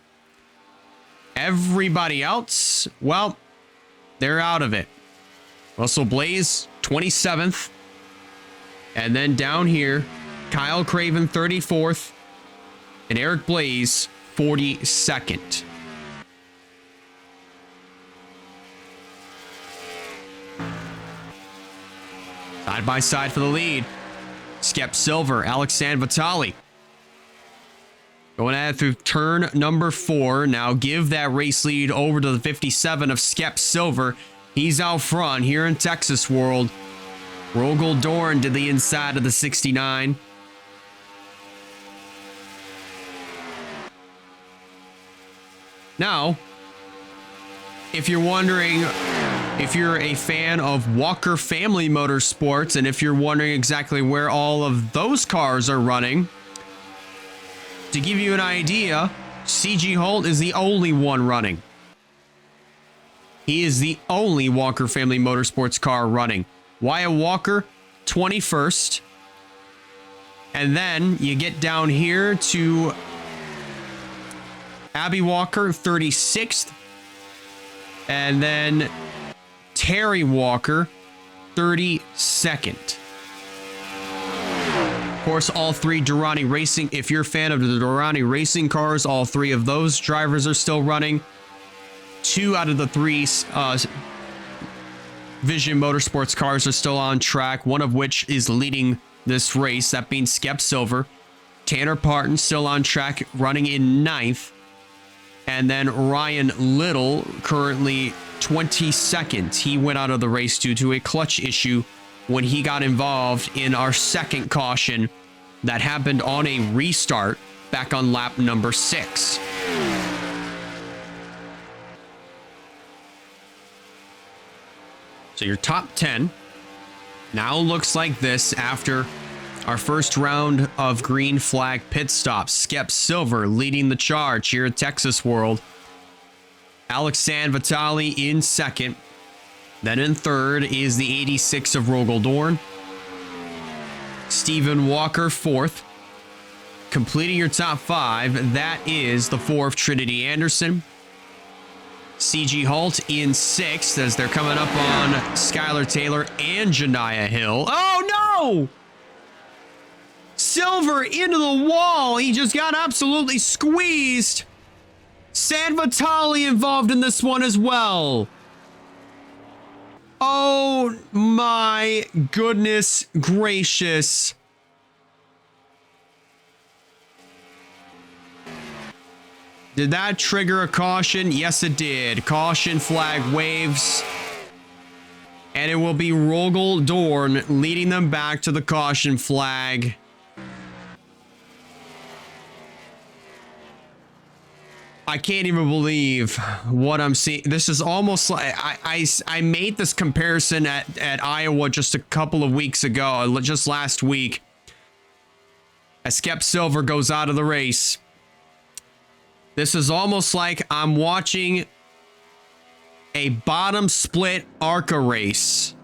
Everybody else, well, they're out of it. Russell Blaze, 27th. And then down here, Kyle Craven, 34th. And Eric Blaze, 42nd. Side by side for the lead. Skep Silver, Alex San Vitale. Going at it through turn number 4. Now give that race lead over to the 57 of Skep Silver. He's out front here in Texas World. Rogel Dorn to the inside of the 69. Now, if you're wondering, if you're a fan of Walker Family Motorsports, and if you're wondering exactly where all of those cars are running, to give you an idea, CG Holt is the only one running. He is the only Walker Family Motorsports car running. Wyatt Walker, 21st. And then you get down here to Abby Walker, 36th. And then Terry Walker, 32nd. Of course, all 3 Durrani Racing. If you're a fan of the Durrani Racing cars, all 3 of those drivers are still running. 2 out of the 3 Vision Motorsports cars are still on track, one of which is leading this race, that being Skep Silver. Tanner Parton still on track, running in 9th. And then Ryan Little, currently 22nd. He went out of the race due to a clutch issue when he got involved in our second caution that happened on a restart back on lap number 6. So your top 10 now looks like this after our first round of green flag pit stops. Skep Silver leading the charge here at Texas World. Alex Sanvitali in second. Then in third is the 86 of Rogel Dorn. Stephen Walker fourth. Completing your top 5, that is the 4 of Trinity Anderson. CG Halt in 6th as they're coming up on Skylar Taylor and Janiah Hill. Oh no! Silver into the wall. He just got absolutely squeezed. Sanvitali involved in this one as well. Oh my goodness gracious. Did that trigger a caution? Yes, it did. Caution flag waves. And it will be Rogel Dorn leading them back to the caution flag. I can't even believe what I'm seeing. This is almost like I made this comparison at Iowa just a couple of weeks ago, just last week. As Skep Silver goes out of the race. This is almost like I'm watching a bottom split ARCA race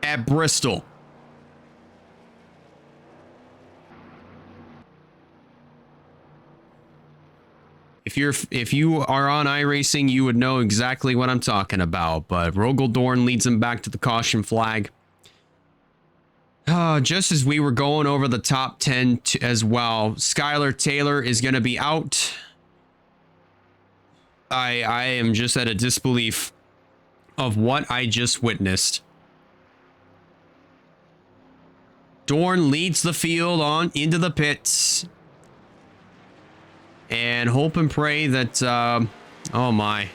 at Bristol. If you are on iRacing, you would know exactly what I'm talking about. But Rogel Dorn leads him back to the caution flag. Just as we were going over the top 10 as well, Skylar Taylor is going to be out. I am just at a disbelief of what I just witnessed. Dorn leads the field on into the pits. And hope and pray that, oh my.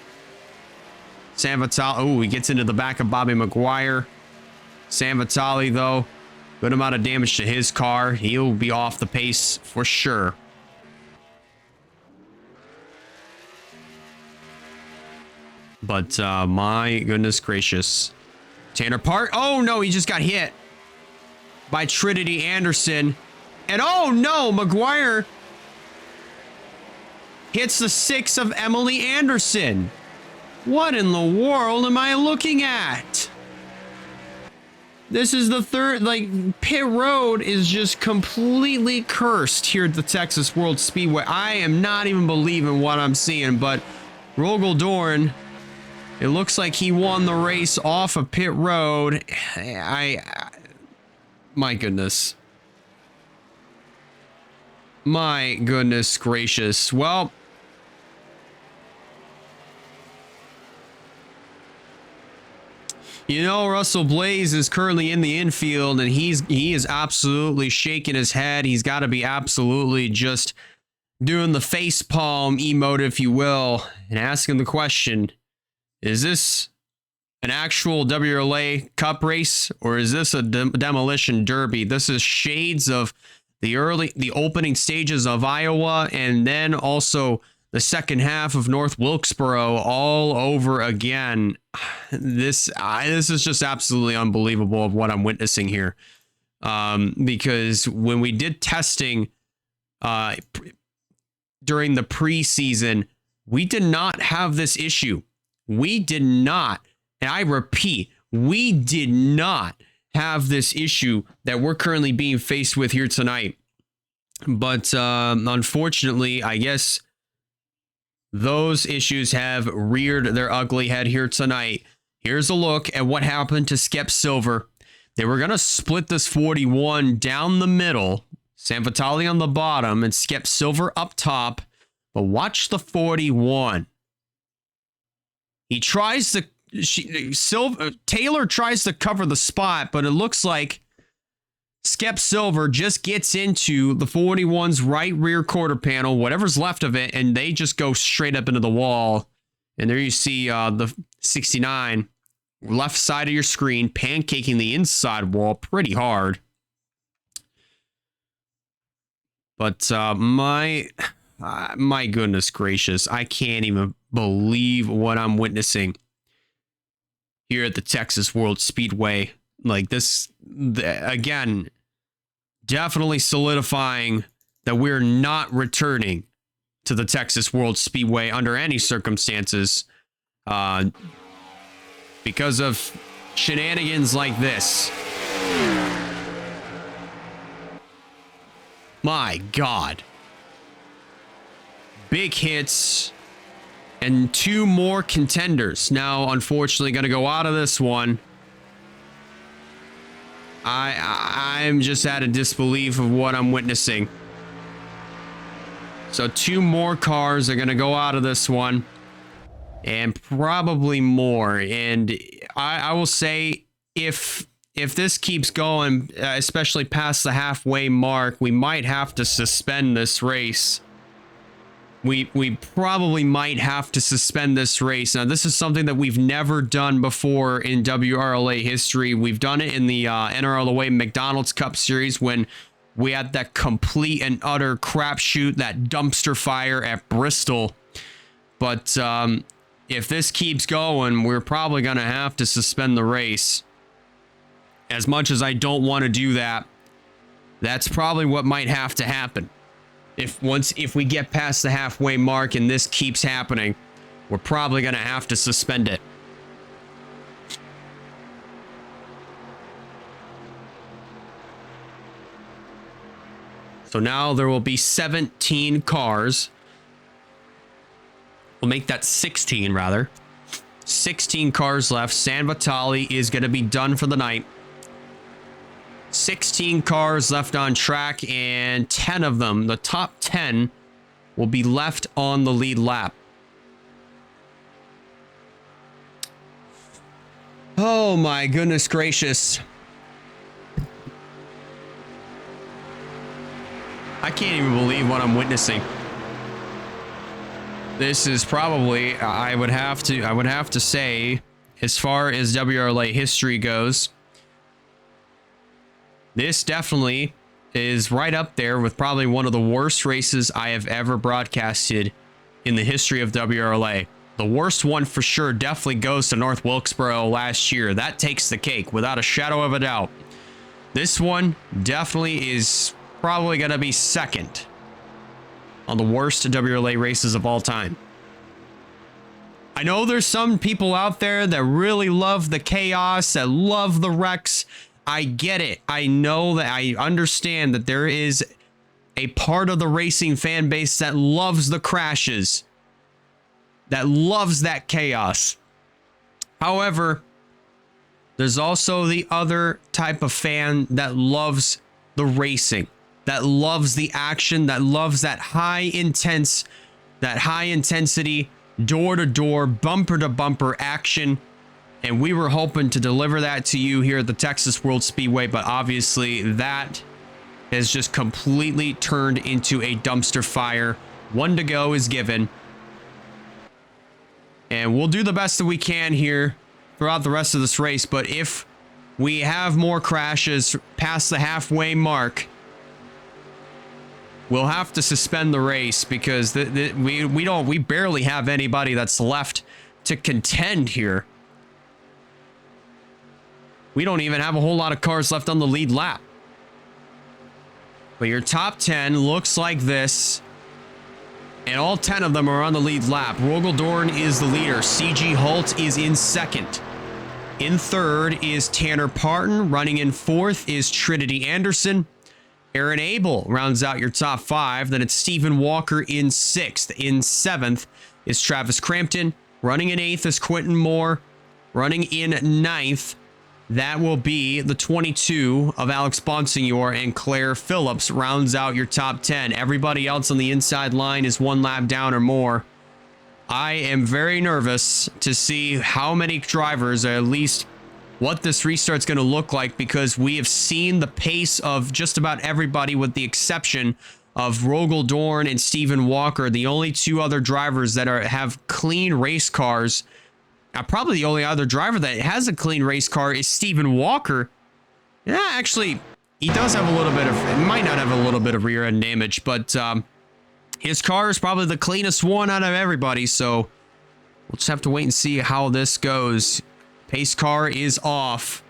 Sanvitali, oh, he gets into the back of Bobby McGuire. Sanvitali, though, good amount of damage to his car. He'll be off the pace for sure. But, my goodness gracious. Tanner Park. Oh, no, he just got hit by Trinity Anderson. And, oh, no, McGuire hits the 6 of Emily Anderson. What in the world am I looking at? This is the third, like, pit road is just completely cursed here at the Texas World Speedway. I am not even believing what I'm seeing, but Rogel Dorn, it looks like he won the race off of pit road. My goodness. My goodness gracious. Well, you know, Russell Blaze is currently in the infield, and he is absolutely shaking his head. He's got to be absolutely just doing the face palm emote, if you will, and asking the question, is this an actual WRLA Cup race, or is this a demolition derby? This is shades of the opening stages of Iowa, and then also the second half of North Wilkesboro all over again. This is just absolutely unbelievable of what I'm witnessing here. Because when we did testing during the preseason, we did not have this issue. We did not, and I repeat, we did not have this issue that we're currently being faced with here tonight. But unfortunately, I guess those issues have reared their ugly head here tonight. Here's a look at what happened to Skep Silver. They were going to split this 41 down the middle. Sanvitali on the bottom and Skep Silver up top. But watch the 41. He tries to Taylor tries to cover the spot, but it looks like Skep Silver just gets into the 41's right rear quarter panel, whatever's left of it, and they just go straight up into the wall. And there you see the 69 left side of your screen pancaking the inside wall pretty hard. But my goodness gracious, I can't even believe what I'm witnessing here at the Texas World Speedway. Like this, again, definitely solidifying that we're not returning to the Texas World Speedway under any circumstances because of shenanigans like this. My God. Big hits and 2 more contenders. Now, unfortunately, going to go out of this one. I'm just at a disbelief of what I'm witnessing. So 2 more cars are going to go out of this one. And probably more. And I will say, if this keeps going, especially past the halfway mark, we might have to suspend this race. We probably might have to suspend this race. Now, this is something that we've never done before in WRLA history. We've done it in the NRLA McDonald's Cup Series when we had that complete and utter crapshoot, that dumpster fire at Bristol. But if this keeps going, we're probably going to have to suspend the race. As much as I don't want to do that, that's probably what might have to happen. If we get past the halfway mark and this keeps happening, we're probably going to have to suspend it. So now there will be 17 cars. We'll make that 16 rather. 16 cars left. San Vitale is going to be done for the night. 16 cars left on track, and 10 of them, the top 10, will be left on the lead lap. Oh my goodness gracious. I can't even believe what I'm witnessing. This is probably, I would have to say, as far as WRLA history goes, this definitely is right up there with probably one of the worst races I have ever broadcasted in the history of WRLA. The worst one for sure definitely goes to North Wilkesboro last year. That takes the cake without a shadow of a doubt. This one definitely is probably going to be second on the worst WRLA races of all time. I know there's some people out there that really love the chaos, that love the wrecks. I get it. I know that, I understand that there is a part of the racing fan base that loves the crashes, that loves that chaos. However, there's also the other type of fan that loves the racing, that loves the action, that loves that high intensity, door to door, bumper to bumper action. And we were hoping to deliver that to you here at the Texas World Speedway, but obviously that has just completely turned into a dumpster fire. 1 to go is given. And we'll do the best that we can here throughout the rest of this race, but if we have more crashes past the halfway mark, we'll have to suspend the race because we barely have anybody that's left to contend here. We don't even have a whole lot of cars left on the lead lap. But your top 10 looks like this. And all 10 of them are on the lead lap. Rogeldorn is the leader. CG Holt is in second. In third is Tanner Parton. Running in fourth is Trinity Anderson. Aaron Abel rounds out your top 5. Then it's Stephen Walker in sixth. In seventh is Travis Crampton. Running in eighth is Quentin Moore. Running in ninth, that will be the 22 of Alex Bonsignor, and Claire Phillips rounds out your top 10. Everybody else on the inside line is 1 lap down or more. I am very nervous to see how many drivers, or at least what this restart's going to look like, because we have seen the pace of just about everybody with the exception of Rogel Dorn and Steven Walker, the only two other drivers that have clean race cars. Probably the only other driver that has a clean race car is Steven Walker. Yeah, actually, he does have a little bit of, might not have a little bit of rear end damage, but his car is probably the cleanest one out of everybody, so we'll just have to wait and see how this goes. Pace car is off.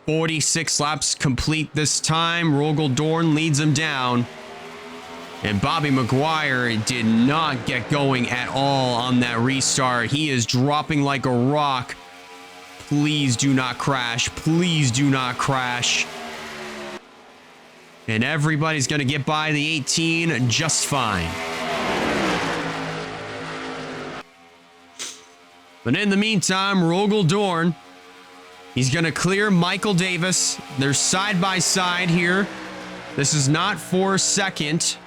46 laps complete this time. Rogel Dorn leads him down. And Bobby McGuire did not get going at all on that restart. He is dropping like a rock. Please do not crash. Please do not crash. And everybody's going to get by the 18 just fine. But in the meantime, Rogel Dorn, he's going to clear Michael Davis. They're side by side here. This is not for second.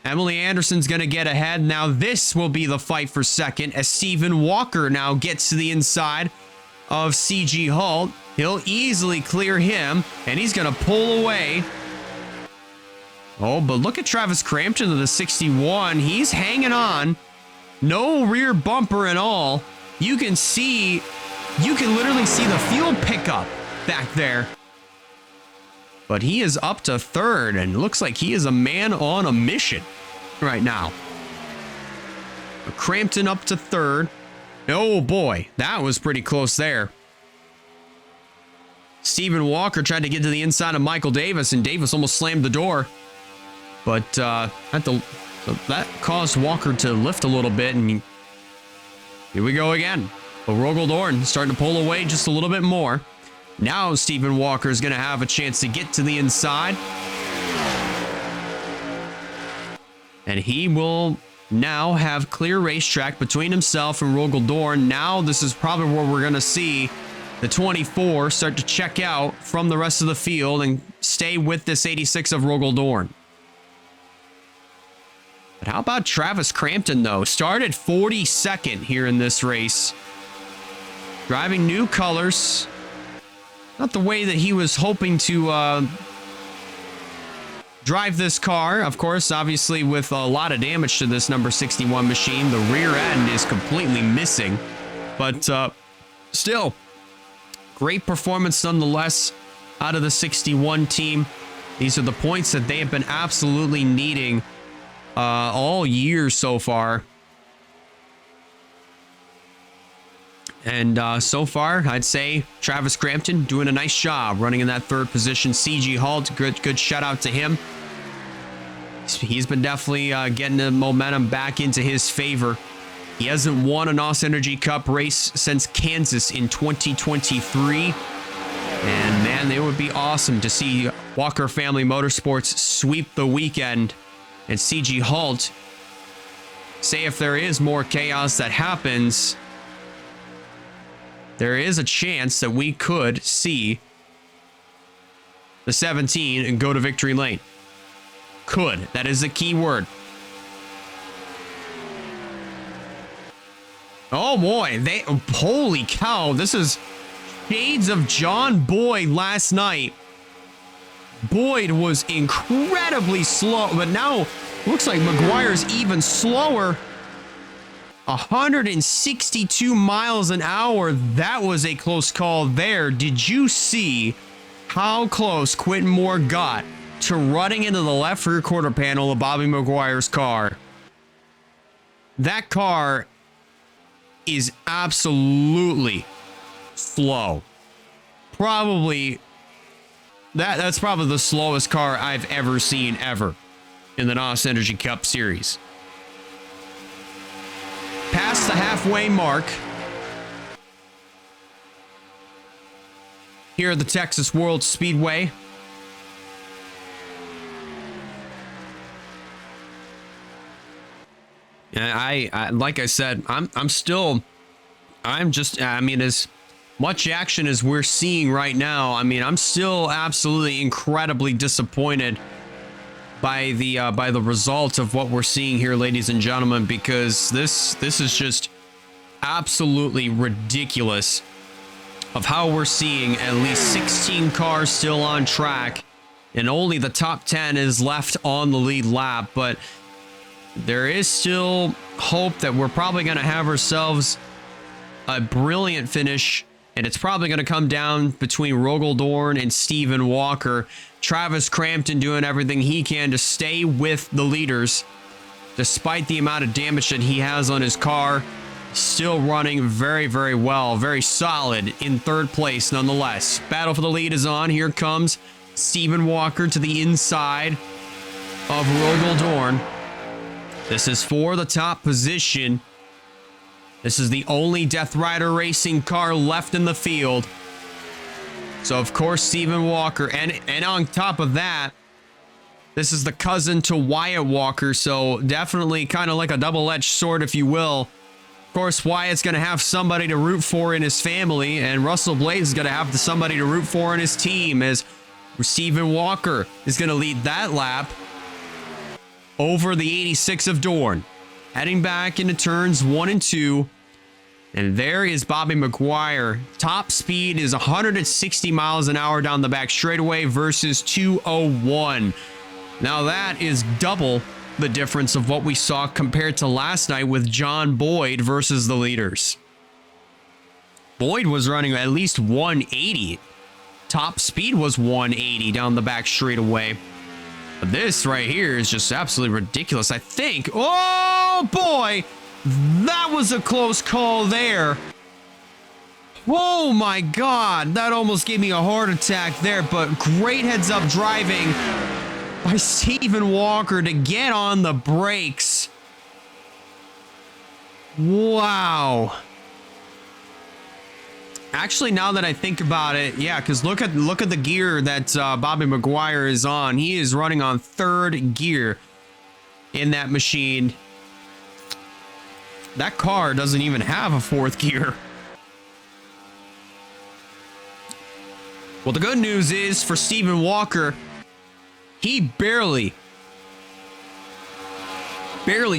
Emily Anderson's going to get ahead. Now this will be the fight for second as Steven Walker now gets to the inside of CG Holt. He'll easily clear him, and he's going to pull away. Oh, but look at Travis Crampton to the 61. He's hanging on. No rear bumper at all. You can literally see the fuel pickup back there. But he is up to third, and looks like he is a man on a mission right now. Crampton up to third. Oh boy, that was pretty close there. Steven Walker tried to get to the inside of Michael Davis, and Davis almost slammed the door. But so that caused Walker to lift a little bit, and here we go again. But Rogel Dorn starting to pull away just a little bit more. Now Steven Walker is going to have a chance to get to the inside. And he will now have clear racetrack between himself and Rogel Dorn. Now this is probably where we're going to see the 24 start to check out from the rest of the field and stay with this 86 of Rogel Dorn. But how about Travis Crampton, though? Started 42nd here in this race. Driving new colors. Not the way that he was hoping to drive this car. Of course, obviously with a lot of damage to this number 61 machine. The rear end is completely missing. But still, great performance nonetheless out of the 61 team. These are the points that they have been absolutely needing all year so far. And so far, I'd say Travis Crampton doing a nice job running in that third position. CG Holt, good shout out to him. He's been definitely getting the momentum back into his favor. He hasn't won a NOS Energy Cup race since Kansas in 2023. And man, it would be awesome to see Walker Family Motorsports sweep the weekend and CG Holt say if there is more chaos that happens, there is a chance that we could see the 17 and go to victory lane. Could. That is the key word. Oh boy, holy cow, this is shades of John Boyd last night. Boyd was incredibly slow, but now looks like McGuire's even slower. 162 miles an hour. That was a close call there. Did you see how close Quentin Moore got to running into the left rear quarter panel of Bobby McGuire's car? That car is absolutely slow. Probably that's probably the slowest car I've ever seen ever in the NOS Energy Cup Series. Past the halfway mark here at the Texas World Speedway. I like I said, I mean, as much action as we're seeing right now, I mean, I'm still absolutely incredibly disappointed by the result of what we're seeing here, ladies and gentlemen, because this is just absolutely ridiculous of how we're seeing at least 16 cars still on track and only the top 10 is left on the lead lap. But there is still hope that we're probably going to have ourselves a brilliant finish, and it's probably going to come down between Rogaldorn and Steven Walker. Travis Crampton doing everything he can to stay with the leaders despite the amount of damage that he has on his car. Still running very, very well, very solid in third place nonetheless. Battle for the lead is on. Here comes Steven Walker to the inside of Rogaldorn. This is for the top position. This is the only Death Rider Racing car left in the field. So, of course, Steven Walker. And on top of that, this is the cousin to Wyatt Walker. So, definitely kind of like a double-edged sword, if you will. Of course, Wyatt's going to have somebody to root for in his family, and Russell Blades is going to have somebody to root for in his team, as Steven Walker is going to lead that lap over the 86 of Dorn. Heading back into turns 1 and 2. And there is Bobby McGuire. Top speed is 160 miles an hour down the back straightaway versus 201. Now that is double the difference of what we saw compared to last night with John Boyd versus the leaders. Boyd was running at least 180. Top speed was 180 down the back straightaway. But this right here is just absolutely ridiculous. I think, oh boy, that was a close call there. Oh my God, that almost gave me a heart attack there, but great heads up driving by Steven Walker to get on the brakes. Wow. Actually, now that I think about it, yeah, because look at the gear that Bobby McGuire is on. He is running on third gear in that machine. That car doesn't even have a fourth gear. Well, the good news is for Steven Walker, he barely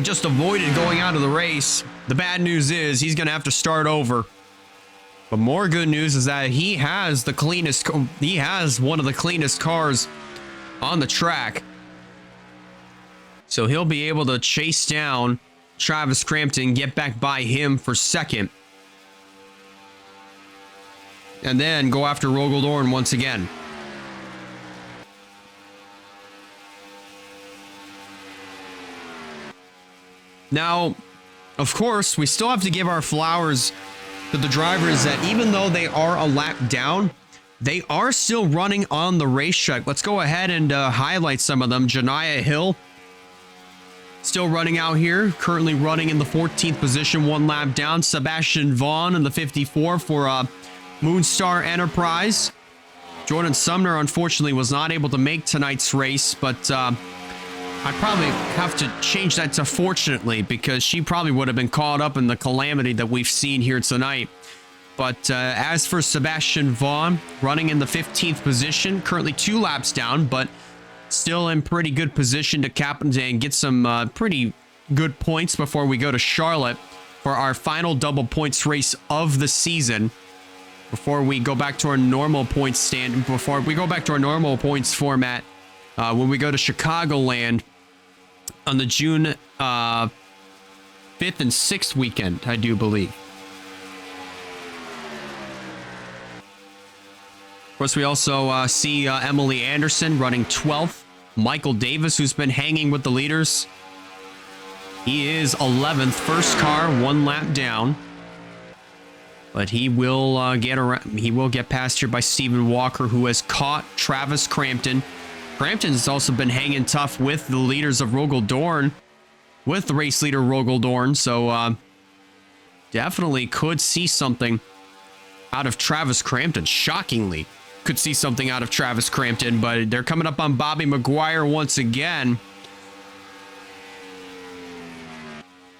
just avoided going out of the race. The bad news is he's going to have to start over. But more good news is that he has one of the cleanest cars on the track. So he'll be able to chase down Travis Crampton, get back by him for second, and then go after Rogaldorn once again. Now, of course, we still have to give our flowers to the drivers that even though they are a lap down, they are still running on the racetrack. Let's go ahead and highlight some of them. Janiah Hill, still running out here, currently running in the 14th position, 1 lap down. Sebastian Vaughn in the 54 for Moonstar Enterprise. Jordan Sumner, unfortunately, was not able to make tonight's race, but I'd probably have to change that to fortunately, because she probably would have been caught up in the calamity that we've seen here tonight. But as for Sebastian Vaughn, running in the 15th position, currently 2 laps down, but still in pretty good position to cap and get some pretty good points before we go to Charlotte for our final double points race of the season. Before we go back to our normal points format, when we go to Chicagoland on the June 5th and 6th weekend, I do believe. Of course, we also see Emily Anderson running 12th. Michael Davis, who's been hanging with the leaders, he is 11th, first car, 1 lap down. But he will get around. He will get past here by Steven Walker, who has caught Travis Crampton. Crampton's also been hanging tough with the leaders of Rogaldorn, with the race leader Rogaldorn. So definitely could see something out of Travis Crampton. Shockingly, could see something out of Travis Crampton. But they're coming up on Bobby McGuire once again.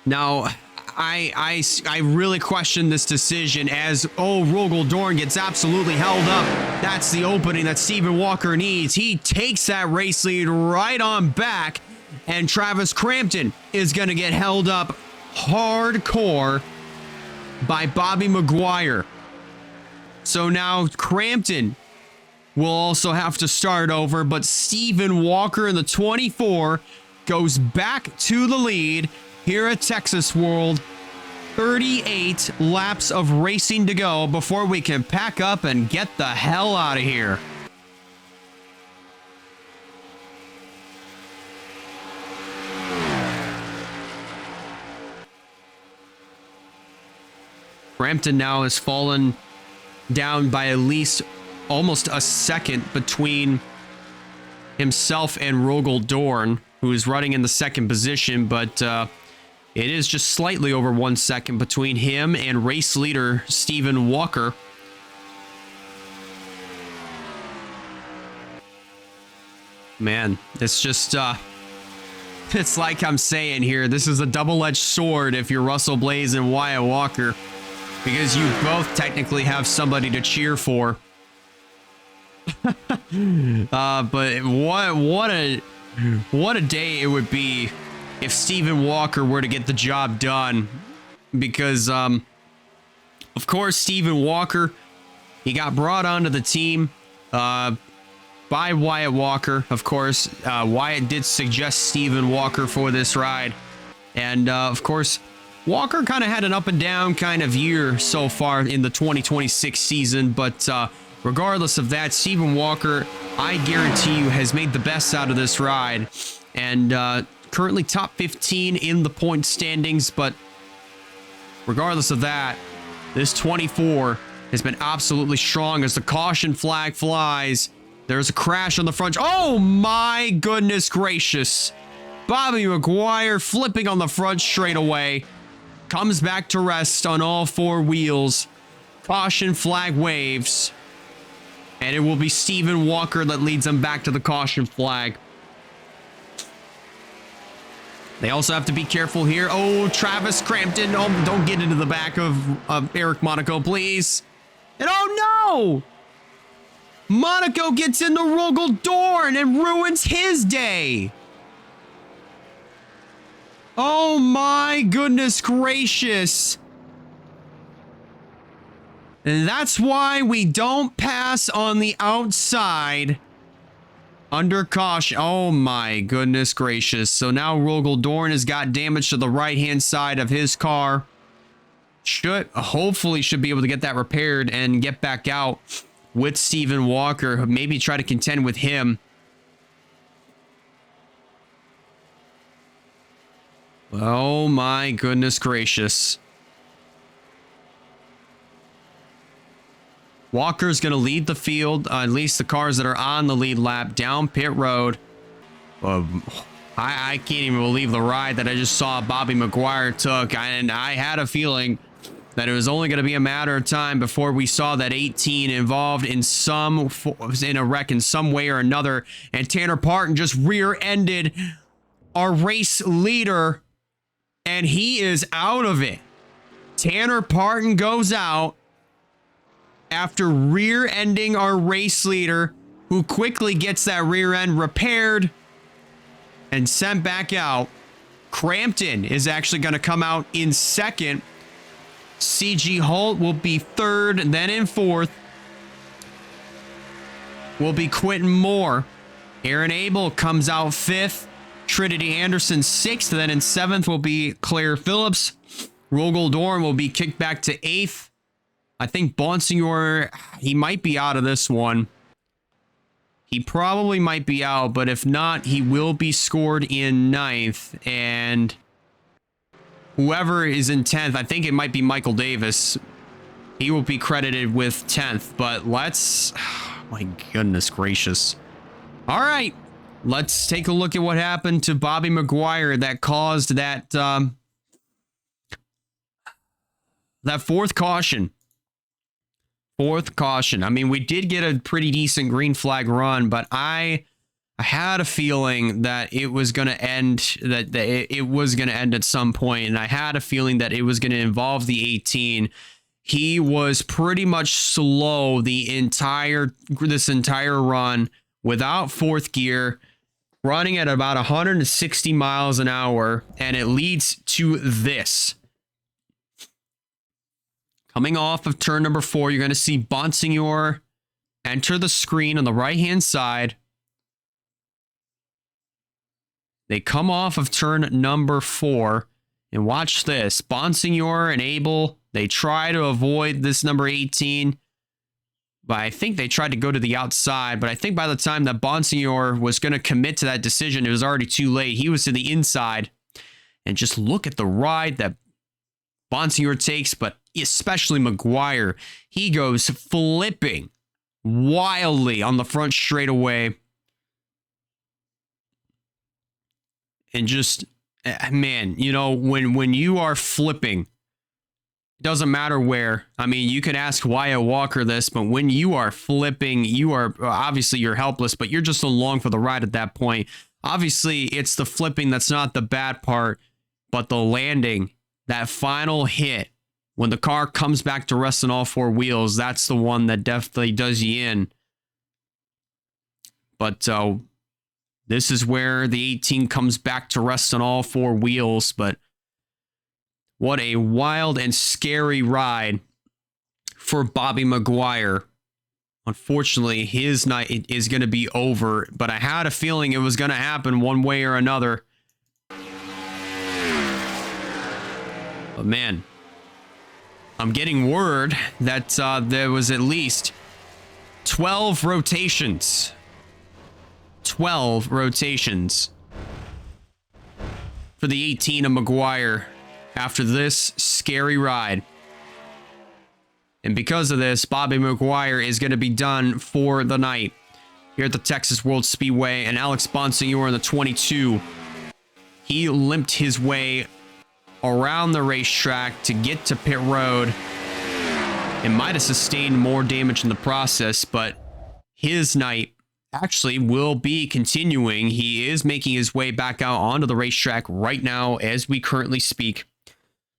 Now, I really question this decision as, Rogel Dorn gets absolutely held up. That's the opening that Stephen Walker needs. He takes that race lead right on back, and Travis Crampton is going to get held up hardcore by Bobby Maguire. So now Crampton will also have to start over, but Stephen Walker in the 24 goes back to the lead here at Texas World. 38 laps of racing to go before we can pack up and get the hell out of here. Crampton now has fallen down by at least almost a second between himself and Rogel Dorn, who is running in the second position, but it is just slightly over 1 second between him and race leader Stephen Walker. Man, it's just, it's like I'm saying here, this is a double-edged sword if you're Russell Blaze and Wyatt Walker, because you both technically have somebody to cheer for. But what a day it would be if Stephen Walker were to get the job done, because of course Stephen Walker, he got brought onto the team by Wyatt Walker. Of course, Wyatt did suggest Stephen Walker for this ride, and of course Walker kind of had an up and down kind of year so far in the 2026 season, but regardless of that, Stephen Walker, I guarantee you, has made the best out of this ride, and currently top 15 in the point standings. But regardless of that, this 24 has been absolutely strong as the caution flag flies. There's a crash on the front. Oh my goodness gracious. Bobby Maguire flipping on the front straightaway. Comes back to rest on all four wheels. Caution flag waves. And it will be Stephen Walker that leads them back to the caution flag. They also have to be careful here. Oh, Travis Crampton. Oh, don't get into the back of Eric Monaco, please. And oh no! Monaco gets into Rogel Dorn and ruins his day. Oh my goodness gracious. And that's why we don't pass on the outside under caution. Oh my goodness gracious. So now Rogel Dorn has got damage to the right-hand side of his car. Hopefully should be able to get that repaired and get back out with Stephen Walker. Maybe try to contend with him. Oh my goodness gracious. Walker's going to lead the field, at least the cars that are on the lead lap, down pit road. I can't even believe the ride that I just saw Bobby Maguire took. And I had a feeling that it was only going to be a matter of time before we saw that 18 involved in a wreck in some way or another. And Tanner Parton just rear-ended our race leader, and he is out of it. Tanner Parton goes out after rear-ending our race leader, who quickly gets that rear end repaired and sent back out. Crampton is actually going to come out in second. CG Holt will be third, and then in fourth will be Quentin Moore. Aaron Abel comes out fifth. Trinity Anderson sixth. And then in seventh will be Claire Phillips. Rogel Dorn will be kicked back to eighth. I think Bonsignor, he might be out of this one. He probably might be out, but if not, he will be scored in ninth. And whoever is in 10th, I think it might be Michael Davis. He will be credited with 10th, but let's... my goodness gracious. All right, let's take a look at what happened to Bobby Maguire that caused that, that fourth caution. Fourth caution. I mean, we did get a pretty decent green flag run, but I I had a feeling that it was going to end, that it was going to end at some point, and I had a feeling that it was going to involve the 18. He was pretty much slow this entire run without fourth gear, running at about 160 miles an hour, and it leads to this. Coming off of turn number 4, you're going to see Bonsignor enter the screen on the right-hand side. They come off of turn number 4, and watch this. Bonsignor and Abel, they try to avoid this number 18, but I think they tried to go to the outside, but I think by the time that Bonsignor was going to commit to that decision, it was already too late. He was to the inside, and just look at the ride that Bonsignor takes, but especially McGuire. He goes flipping wildly on the front straightaway. And just, man, you know, when you are flipping, it doesn't matter where. I mean, you could ask Wyatt Walker this, but when you are flipping, you are, obviously you're helpless, but you're just along for the ride at that point. Obviously, it's the flipping that's not the bad part, but the landing, that final hit, when the car comes back to rest on all 4 wheels, that's the one that definitely does you in. But this is where the 18 comes back to rest on all 4 wheels. But what a wild and scary ride for Bobby McGuire. Unfortunately, his night is going to be over, but I had a feeling it was going to happen one way or another. But man, I'm getting word that there was at least 12 rotations. 12 rotations for the 18 of McGuire after this scary ride. And because of this, Bobby McGuire is going to be done for the night here at the Texas World Speedway. And Alex Bonsignor in the 22, he limped his way around the racetrack to get to pit road. It might have sustained more damage in the process, but his night actually will be continuing. He is making his way back out onto the racetrack right now as we currently speak.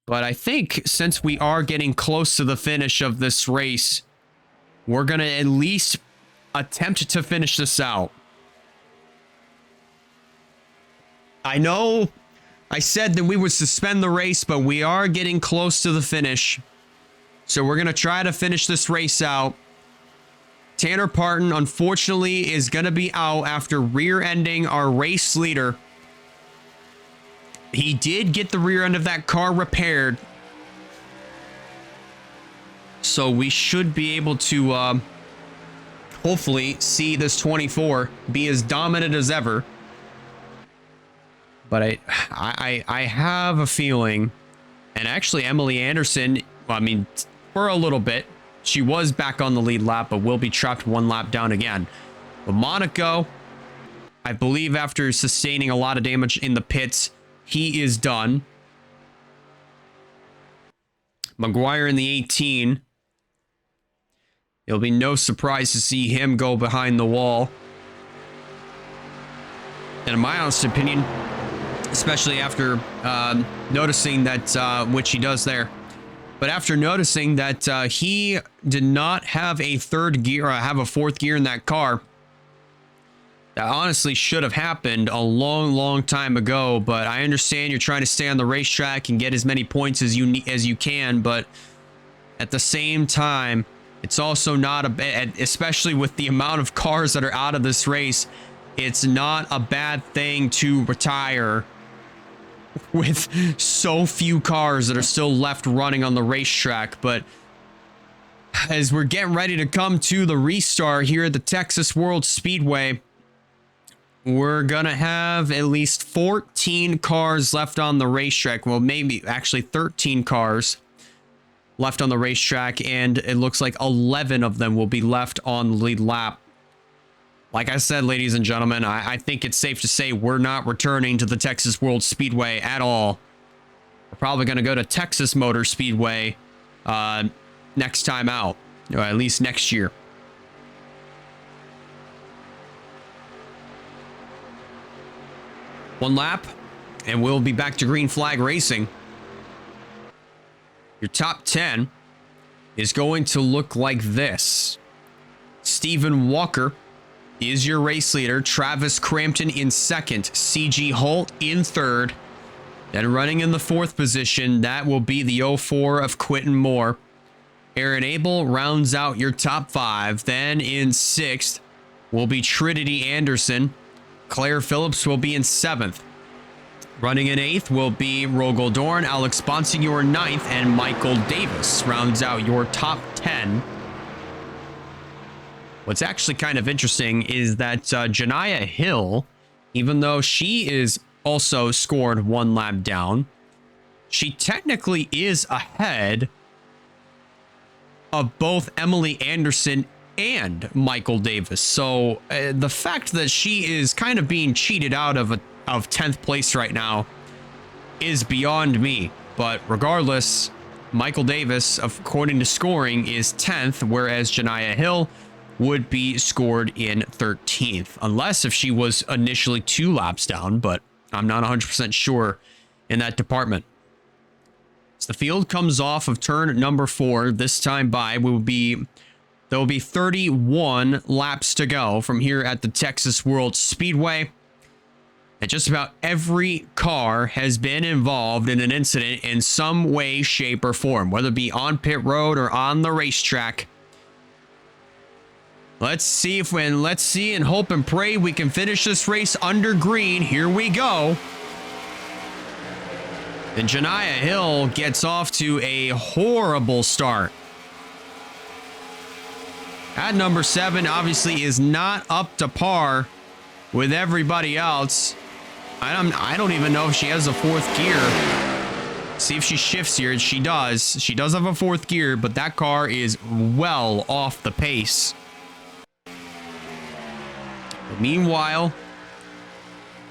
But I think since we are getting close to the finish of this race, we're going to at least attempt to finish this out. I know I said that we would suspend the race, but we are getting close to the finish. So we're going to try to finish this race out. Tanner Parton, unfortunately, is going to be out after rear-ending our race leader. He did get the rear end of that car repaired. So we should be able to hopefully see this 24 be as dominant as ever. But I have a feeling, and actually Emily Anderson, I mean, for a little bit, she was back on the lead lap, but will be trapped 1 lap down again. But Monaco, I believe after sustaining a lot of damage in the pits, he is done. McGuire in the 18. It'll be no surprise to see him go behind the wall. And in my honest opinion, especially after noticing that, which he does there, but after noticing that he did not have a third gear, have a fourth gear in that car, that honestly should have happened a long time ago. But I understand you're trying to stay on the racetrack and get as many points as you can, but at the same time, it's also not a bad, especially with the amount of cars that are out of this race, it's not a bad thing to retire with so few cars that are still left running on the racetrack. But as we're getting ready to come to the restart here at the Texas World Speedway, we're gonna have at least 14 cars left on the racetrack. Well, maybe actually 13 cars left on the racetrack, and it looks like 11 of them will be left on the lead lap. Like I said, ladies and gentlemen, I think it's safe to say we're not returning to the Texas World Speedway at all. We're probably going to go to Texas Motor Speedway next time out, or at least next year. One lap, and we'll be back to green flag racing. Your top 10 is going to look like this. Stephen Walker is your race leader. Travis Crampton in second. CG Holt in third. Then running in the fourth position, that will be the 04 of Quentin Moore. Aaron Abel rounds out your top 5. Then in sixth will be Trinity Anderson. Claire Phillips will be in 7th. Running in 8th will be Rogel Dorn, Alex Bonsignor 9th, and Michael Davis rounds out your top 10. What's actually kind of interesting is that Janiyah Hill, even though she is also scored 1 lap down, she technically is ahead of both Emily Anderson and Michael Davis. So the fact that she is kind of being cheated out of 10th place right now is beyond me. But regardless, Michael Davis, according to scoring, is 10th, whereas Janiyah Hill would be scored in 13th, unless if she initially 2 laps down, but I'm not 100% sure in that department. As the field comes off of turn number 4, this time there will be 31 laps to go from here at the Texas World Speedway. And just about every car has been involved in an incident in some way, shape, or form, whether it be on pit road or on the racetrack. Let's see and hope and pray we can finish this race under green. Here we go. Then Janiyah Hill gets off to a horrible start. At number 7, obviously is not up to par with everybody else. I don't even know if she has a 4th gear. See if she shifts here. She does. She does have a 4th gear, but that car is well off the pace. But meanwhile,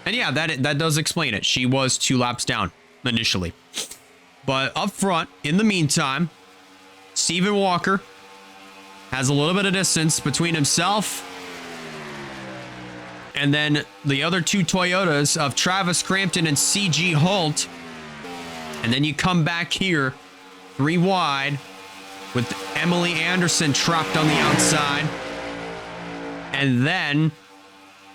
and yeah, that does explain it. She was 2 laps down initially. But up front, in the meantime, Stephen Walker has a little bit of distance between himself and then the other 2 Toyotas of Travis Crampton and CG Holt. And then you come back here 3 wide with Emily Anderson trapped on the outside. And then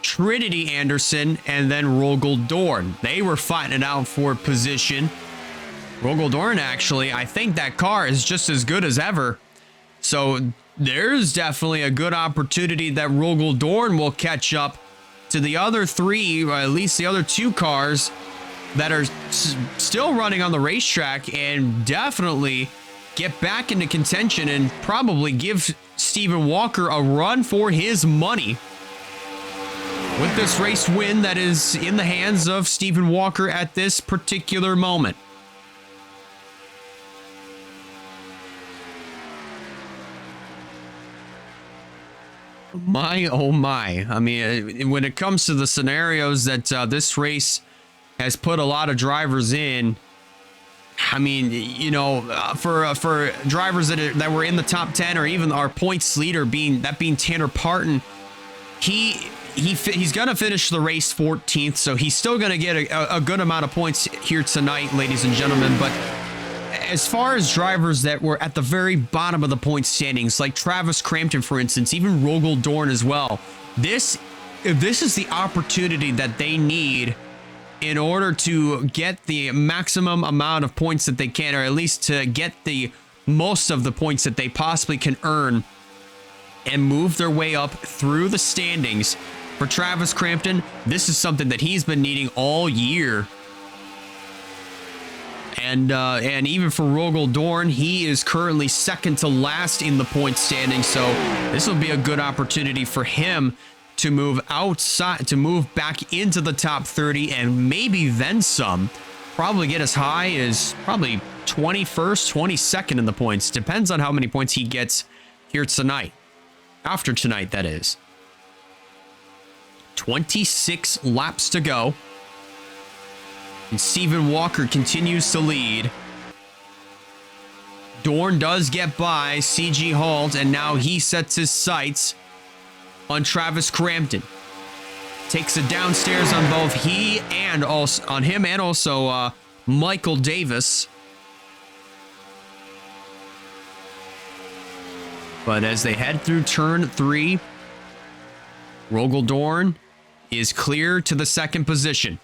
Trinity Anderson and then Rogel Dorn. They were fighting it out for position. Rogel Dorn, actually, I think that car is just as good as ever. So there's definitely a good opportunity that Rogel Dorn will catch up to the other 3, or at least the other 2 cars that are still running on the racetrack, and definitely get back into contention and probably give Stephen Walker a run for his money with this race win that is in the hands of Stephen Walker at this particular moment. My, oh my. I mean, when it comes to the scenarios that this race has put a lot of drivers in, I mean, you know, for drivers that were in the top 10 or even our points leader being Tanner Parton, he's going to finish the race 14th, so he's still going to get a good amount of points here tonight, ladies and gentlemen. But as far as drivers that were at the very bottom of the point standings, like Travis Crampton, for instance, even Rogel Dorn as well, this is the opportunity that they need in order to get the maximum amount of points that they can, or at least to get the most of the points that they possibly can earn and move their way up through the standings. For Travis Crampton, this is something that he's been needing all year. And even for Rogel Dorn, he is currently second to last in the point standing. So this will be a good opportunity for him to move outside, to move back into the top 30 and maybe then some. Probably get as high as probably 21st, 22nd in the points. Depends on how many points he gets here tonight. After tonight, that is. 26 laps to go. And Stephen Walker continues to lead. Dorn does get by CG Holt, and now he sets his sights on Travis Crampton. takes it downstairs on both him and also Michael Davis. But as they head through turn 3, Rogel is clear to the second position.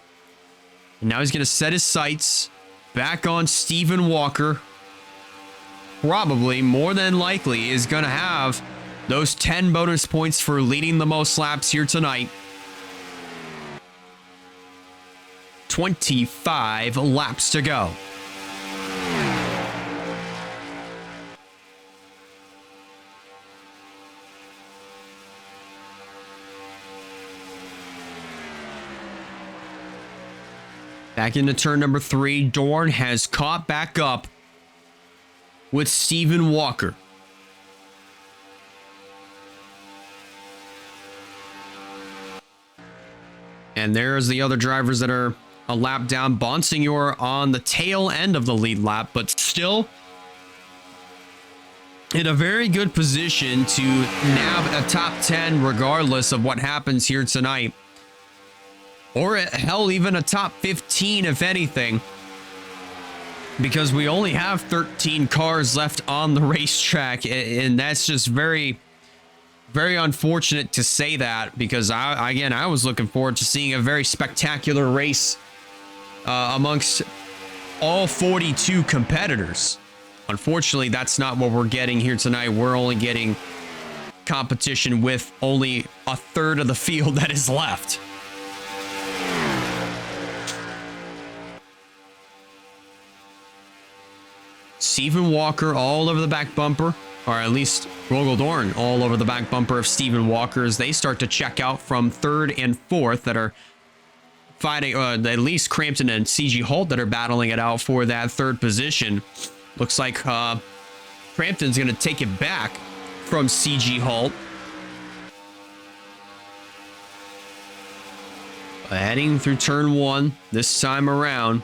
And now he's going to set his sights back on Stephen Walker. Probably, more than likely, is going to have those 10 bonus points for leading the most laps here tonight. 25 laps to go. Back into turn number 3, Dorn has caught back up with Stephen Walker. And there's the other drivers that are a lap down. Bonsignor on the tail end of the lead lap, but still in a very good position to nab a top 10 regardless of what happens here tonight. Or hell, even a top 15 if anything. Because we only have 13 cars left on the racetrack, and that's just very, very unfortunate to say that, because I was looking forward to seeing a very spectacular race amongst all 42 competitors. Unfortunately, that's not what we're getting here tonight. We're only getting competition with only a third of the field that is left. Stephen Walker all over the back bumper, or at least Rogel all over the back bumper of Stephen Walker as they start to check out from 3rd and 4th that are fighting, at least Crampton and CG Holt that are battling it out for that 3rd position. Looks like Crampton's going to take it back from CG Holt. Heading through turn 1 this time around.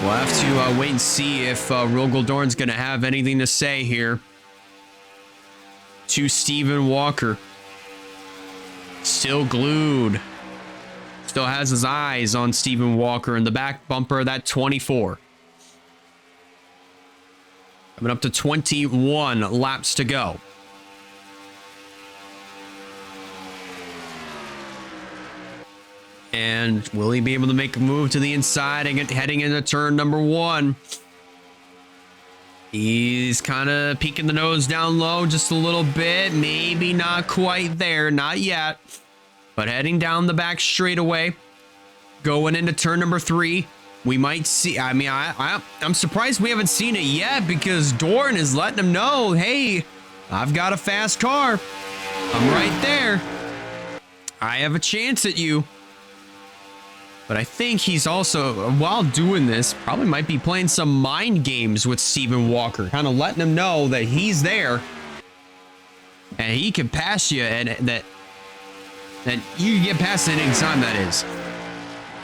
We'll have to wait and see if Rogel going to have anything to say here to Stephen Walker. Still glued. Still has his eyes on Stephen Walker in the back bumper of that 24. Coming up to 21 laps to go. And will he be able to make a move to the inside and heading into turn number 1? He's kind of peeking the nose down low just a little bit. Maybe not quite there. Not yet. But heading down the back straightaway. Going into turn number 3. We might see. I mean, I'm surprised we haven't seen it yet, because Dorn is letting him know, hey, I've got a fast car. I'm right there. I have a chance at you. But I think he's also, while doing this, probably might be playing some mind games with Stephen Walker, kind of letting him know that he's there and he can pass you, and that you can get past at any time, that is.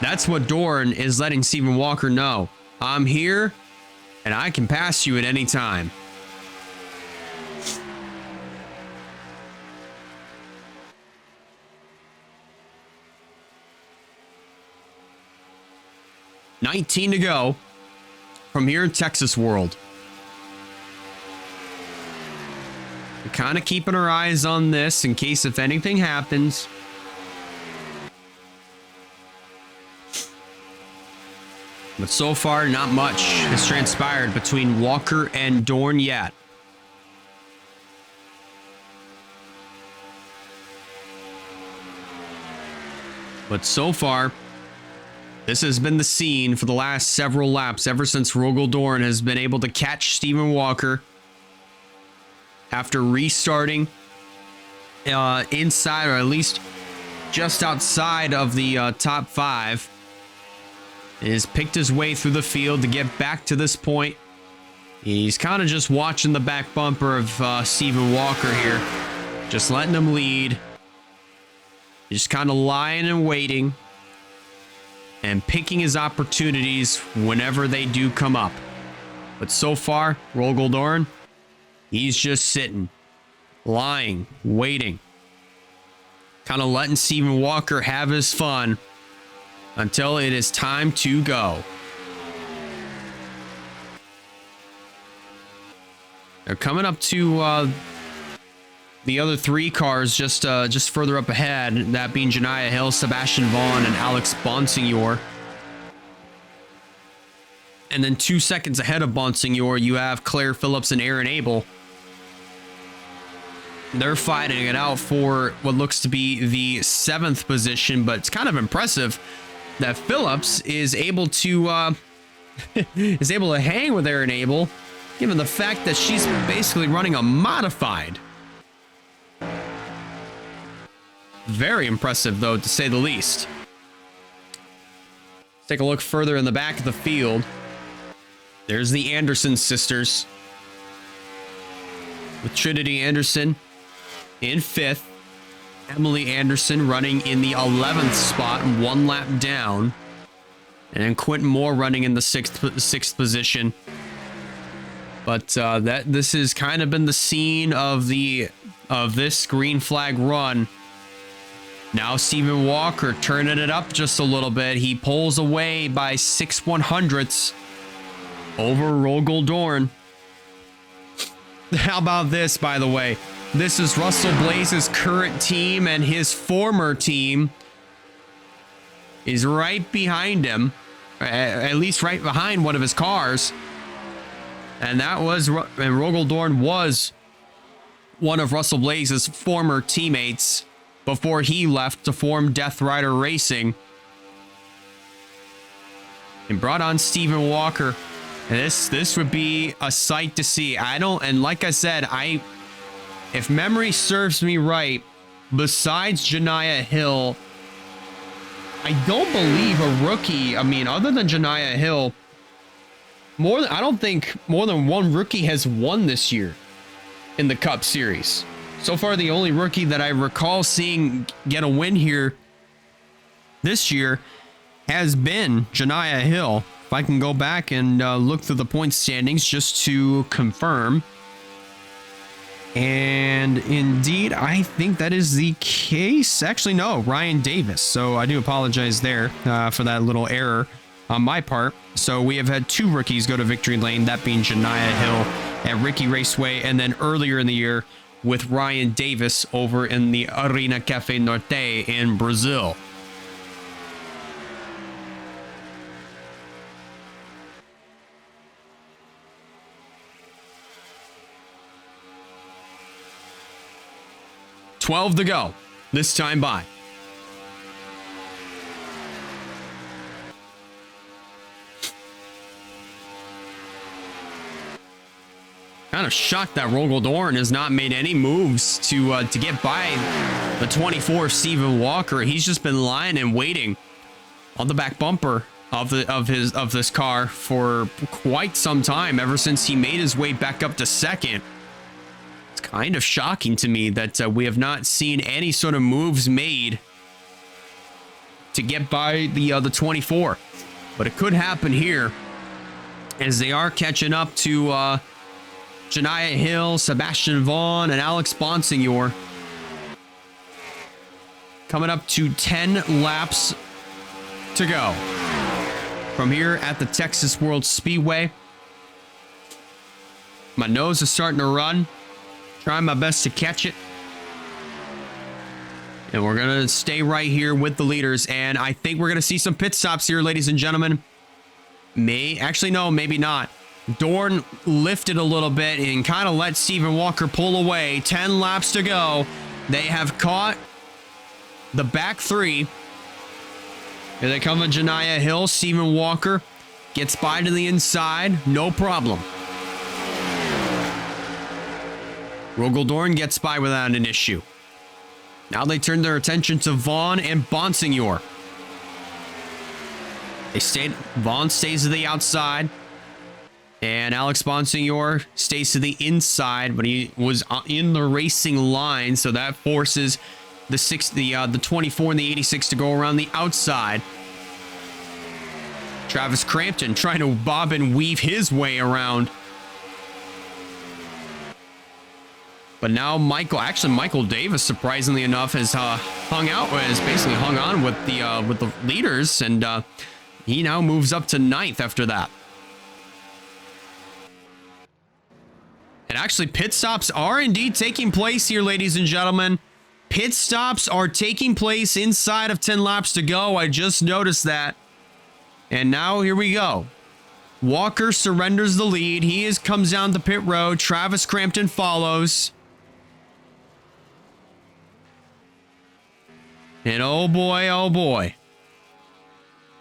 That's what Dorn is letting Stephen Walker know. I'm here and I can pass you at any time. $19 to go from here in Texas World. We're kind of keeping our eyes on this in case if anything happens. But so far, not much has transpired between Walker and Dorn yet. But so far, this has been the scene for the last several laps, ever since Rogel has been able to catch Stephen Walker after restarting inside, or at least just outside of the top 5. He's picked his way through the field to get back to this point. He's kind of just watching the back bumper of Stephen Walker here, just letting him lead. He's just kind of lying and waiting and picking his opportunities whenever they do come up. But so far, Rogel he's just sitting, lying, waiting. kind of letting Stephen Walker have his fun until it is time to go. They're coming up to the other 3 cars just further up ahead, that being Janiah Hill, Sebastian Vaughn, and Alex Bonsignor. And then 2 seconds ahead of Bonsignor, you have Claire Phillips and Aaron Abel. They're fighting it out for what looks to be the 7th position, but it's kind of impressive that Phillips is able to hang with Aaron Abel, given the fact that she's basically running a modified. Very impressive, though, to say the least. Let's take a look further in the back of the field. There's the Anderson sisters, with Trinity Anderson in 5th. Emily Anderson running in the 11th spot, 1 lap down. And then Quentin Moore running in the 6th position. But this has kind of been the scene of this green flag run. Now Stephen Walker turning it up just a little bit. He pulls away by 6/100ths over Rogel Dorn. How about this, by the way? This is Russell Blaze's current team, and his former team is right behind him, at least right behind one of his cars. And Rogel Dorn was one of Russell Blaze's former teammates before he left to form Death Rider Racing and brought on Stephen Walker. And this would be a sight to see. And like I said, if memory serves me right, besides Janiah Hill, I don't believe a rookie, other than Janiah Hill, I don't think more than one rookie has won this year in the Cup Series. So far, the only rookie that I recall seeing get a win here this year has been Janiah Hill. If I can go back and look through the point standings just to confirm. And indeed, I think that is the case. Actually, no, Ryan Davis. So I do apologize there for that little error on my part. So we have had 2 rookies go to victory lane, that being Janiah Hill at Ricky Raceway, and then earlier in the year with Ryan Davis over in the Arena Cafe Norte in Brazil. $12 to go this time by. Kind of shocked that Rogel Dorn has not made any moves to get by the 24 Stephen Walker. He's just been lying and waiting on the back bumper of this car for quite some time, ever since he made his way back up to 2nd. It's kind of shocking to me that we have not seen any sort of moves made to get by the 24, but it could happen here as they are catching up to Janiah Hill, Sebastian Vaughn, and Alex Bonsignor. Coming up to 10 laps to go from here at the Texas World Speedway. My nose is starting to run. Trying my best to catch it. And we're going to stay right here with the leaders. And I think we're going to see some pit stops here, ladies and gentlemen. Actually, no, maybe not. Dorn lifted a little bit and kind of let Stephen Walker pull away. 10 laps to go. They have caught the back 3. Here they come with Janiah Hill. Stephen Walker gets by to the inside. No problem. Rogel Dorn gets by without an issue. Now they turn their attention to Vaughn and Bonsignor. Vaughn stays to the outside. And Alex Bonsignor stays to the inside, but he was in the racing line, so that forces the 24 and the 86 to go around the outside. Travis Crampton trying to bob and weave his way around. But now Michael Davis, surprisingly enough, has basically hung on with the leaders, and he now moves up to 9th after that. And actually, pit stops are indeed taking place here, ladies and gentlemen. Pit stops are taking place inside of 10 laps to go. I just noticed that. And now here we go. Walker surrenders the lead. He comes down the pit road. Travis Crampton follows. And oh boy,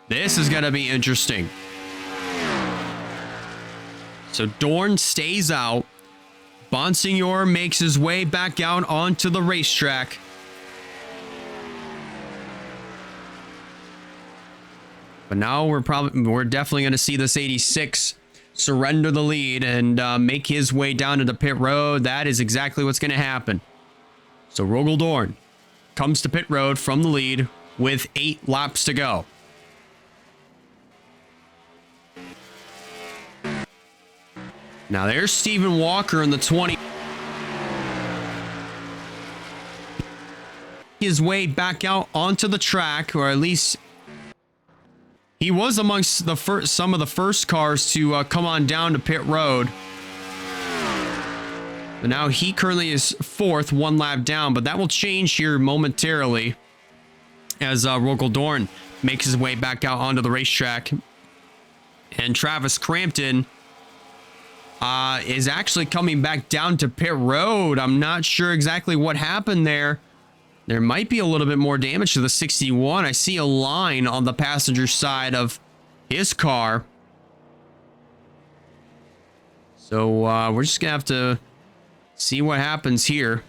this is going to be interesting. So Dorn stays out. Bonsignor makes his way back out onto the racetrack. But now we're definitely going to see this 86 surrender the lead and make his way down to the pit road. That is exactly what's going to happen. So Rogel Dorn comes to pit road from the lead with 8 laps to go. Now there's Stephen Walker in the 20. His way back out onto the track, or at least he was amongst some of the first cars to come on down to pit road. But now he currently is 4th, 1 lap down, but that will change here momentarily as Rogel Dorn makes his way back out onto the racetrack. And Travis Crampton is actually coming back down to pit road. I'm not sure exactly what happened there. There might be a little bit more damage to the 61. I see a line on the passenger side of his car. So we're just gonna have to see what happens here.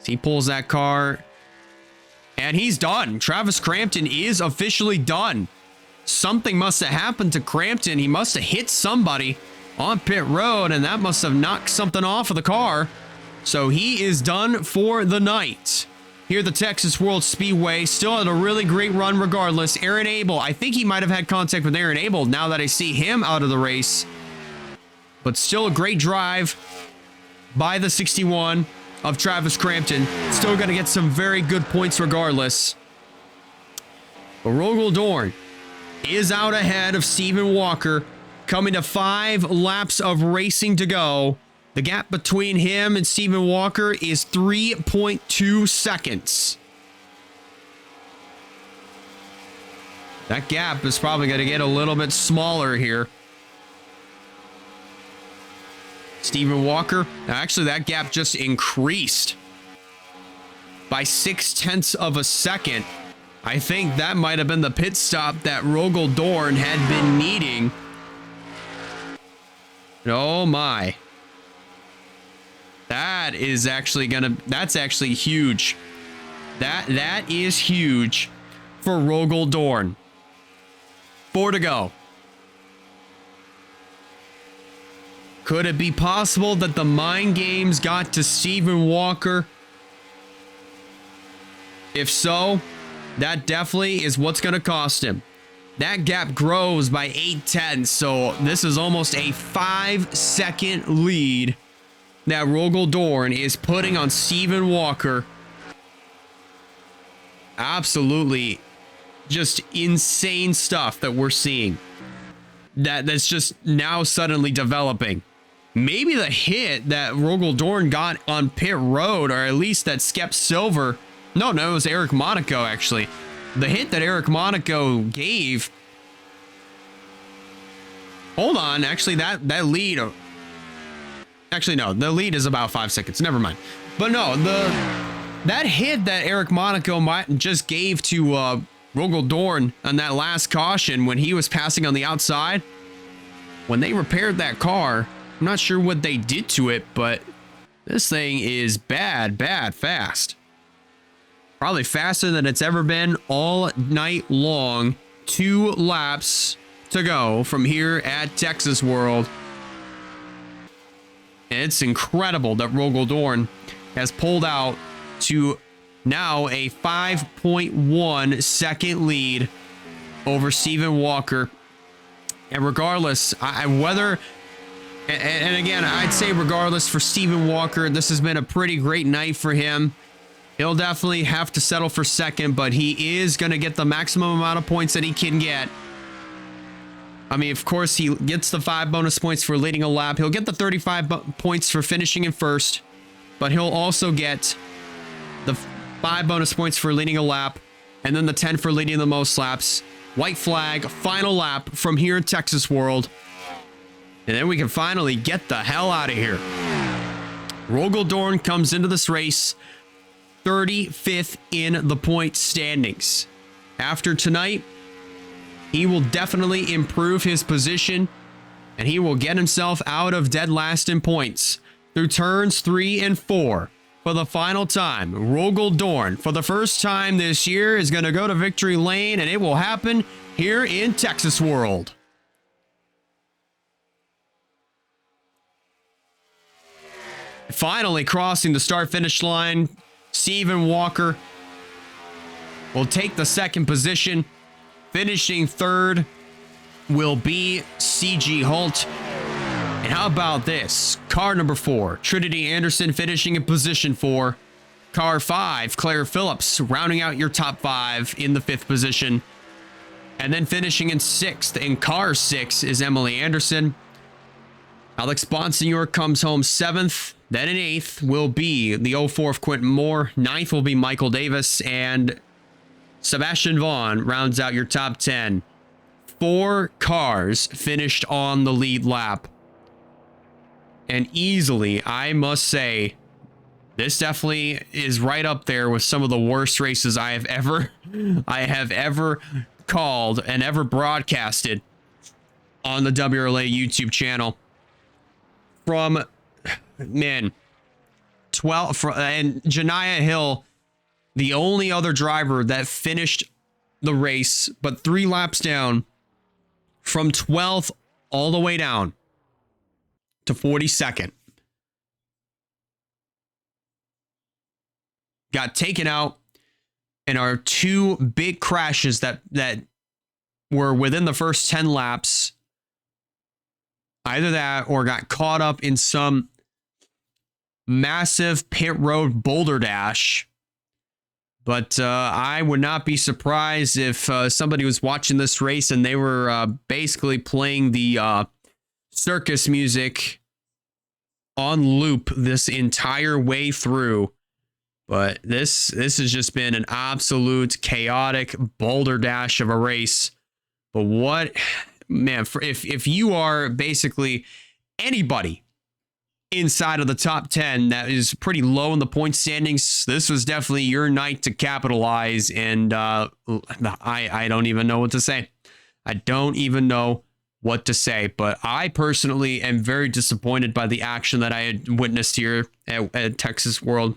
He pulls that car and he's done. Travis Crampton is officially done. Something must have happened to Crampton. He must have hit somebody on pit road, and that must have knocked something off of the car. So he is done for the night. Here at the Texas World Speedway, still had a really great run regardless. Aaron Abel, I think he might have had contact with Aaron Abel now that I see him out of the race. But still a great drive by the 61 of Travis Crampton. Still going to get some very good points regardless. But Rogel Dorn is out ahead of Stephen Walker, coming to 5 laps of racing to go. The gap between him and Stephen Walker is 3.2 seconds. That gap is probably going to get a little bit smaller here. Stephen Walker, actually that gap just increased by 0.6 of a second. I think that might have been the pit stop that Rogel Dorn had been needing. Oh my. That is actually that's actually huge. That is huge for Rogel Dorn. 4 to go. Could it be possible that the mind games got to Stephen Walker? If so, that definitely is what's going to cost him. That gap grows by 0.8, so this is almost a 5-second lead that Rogel Dorn is putting on Stephen Walker. Absolutely just insane stuff that we're seeing. That's just now suddenly developing. Maybe the hit that Rogel Dorn got on pit road, or at least that Skep Silver. No, it was Eric Monaco, actually. The hit that Eric Monaco gave. Hold on, actually, that lead. Actually, no, the lead is about 5 seconds. Never mind. But no, that hit that Eric Monaco just gave to Rogel Dorn on that last caution when he was passing on the outside. When they repaired that car, I'm not sure what they did to it, but this thing is bad fast. Probably faster than it's ever been all night long. 2 laps to go from here at Texas World. And it's incredible that Rogel Dorn has pulled out to now a 5.1 second lead over Stephen Walker. And regardless, whether And again, I'd say regardless for Steven Walker, this has been a pretty great night for him. He'll definitely have to settle for second, but he is going to get the maximum amount of points that he can get. I mean, of course, he gets the 5 bonus points for leading a lap. He'll get the 35 points for finishing in first, but he'll also get the 5 bonus points for leading a lap, and then the 10 for leading the most laps. White flag, final lap from here in Texas World. And then we can finally get the hell out of here. Rogel comes into this race 35th in the point standings. After tonight, he will definitely improve his position, and he will get himself out of dead last in points through turns 3 and 4. For the final time, Rogel for the first time this year, is going to go to victory lane, and it will happen here in Texas World. Finally crossing the start-finish line, Steven Walker will take the second position. Finishing third will be C.G. Holt. And how about this? Car number 4, Trinity Anderson finishing in position 4. Car 5, Claire Phillips, rounding out your top 5 in the 5th position. And then finishing in 6th in car 6 is Emily Anderson. Alex Bonsignor comes home 7th. Then in 8th will be the 04 of Quentin Moore. 9th will be Michael Davis. And Sebastian Vaughn rounds out your top 10. 4 cars finished on the lead lap. And easily, I must say, this definitely is right up there with some of the worst races I have ever called and ever broadcasted on the WRLA YouTube channel. From, man, 12 and Janiyah Hill, the only other driver that finished the race, but 3 laps down, from 12th all the way down to 42nd. Got taken out, and our 2 big crashes that were within the first 10 laps. Either that or got caught up in some massive pit road boulder dash. But I would not be surprised if somebody was watching this race and they were basically playing the circus music on loop this entire way through. But this has just been an absolute chaotic boulder dash of a race. But what, man, if you are basically anybody inside of the top 10 that is pretty low in the point standings, this was definitely your night to capitalize. And I don't even know what to say. I don't even know what to say. But I personally am very disappointed by the action that I had witnessed here at Texas World.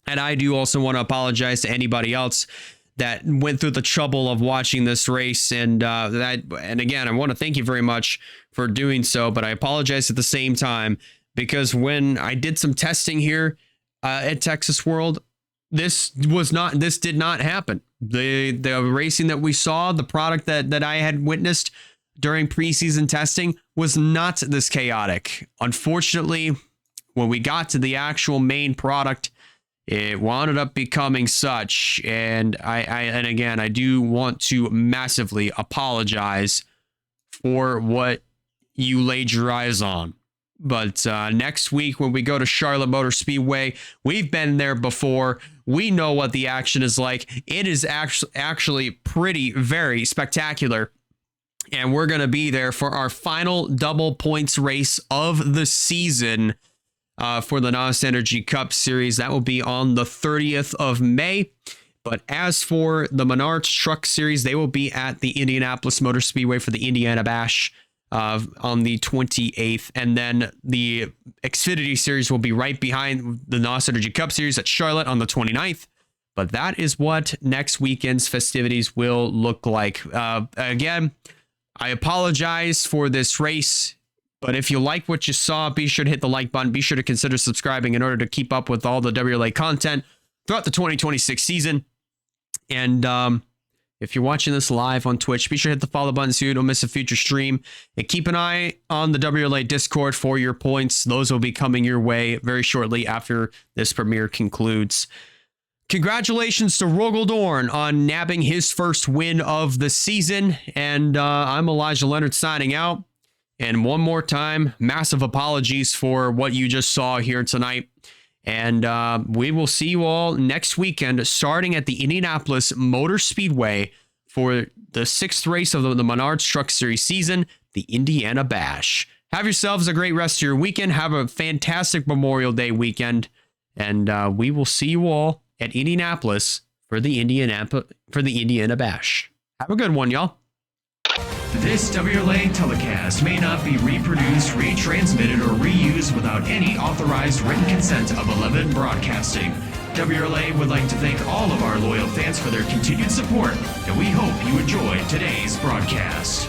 And I do also want to apologize to anybody else that went through the trouble of watching this race. And again, I want to thank you very much for doing so. But I apologize at the same time, because when I did some testing here at Texas World, this did not happen. The racing that we saw, the product that I had witnessed during preseason testing was not this chaotic. Unfortunately, when we got to the actual main product, it wound up becoming such. And I do want to massively apologize for what you laid your eyes on. But next week, when we go to Charlotte Motor Speedway, we've been there before. We know what the action is like. It is actually very spectacular. And we're going to be there for our final double points race of the season for the NOS Energy Cup Series. That will be on the 30th of May. But as for the Menards Truck Series, they will be at the Indianapolis Motor Speedway for the Indiana Bash on the 28th. And then the Xfinity Series will be right behind the NOS Energy Cup Series at Charlotte on the 29th. But that is what next weekend's festivities will look like. Again, I apologize for this race, but if you like what you saw, be sure to hit the like button. Be sure to consider subscribing in order to keep up with all the WRLA content throughout the 2026 season. And If you're watching this live on Twitch, be sure to hit the follow button so you don't miss a future stream. And keep an eye on the WRLA Discord for your points. Those will be coming your way very shortly after this premiere concludes. Congratulations to Rogaldorn on nabbing his first win of the season. And I'm Elijah Leonard signing out. And one more time, massive apologies for what you just saw here tonight. And we will see you all next weekend, starting at the Indianapolis Motor Speedway for the 6th race of the Menards Truck Series season, the Indiana Bash. Have yourselves a great rest of your weekend. Have a fantastic Memorial Day weekend. And we will see you all at Indianapolis for the Indiana Bash. Have a good one, y'all. This WRLA telecast may not be reproduced, retransmitted, or reused without any authorized written consent of 11 Broadcasting. WRLA would like to thank all of our loyal fans for their continued support, and we hope you enjoyed today's broadcast.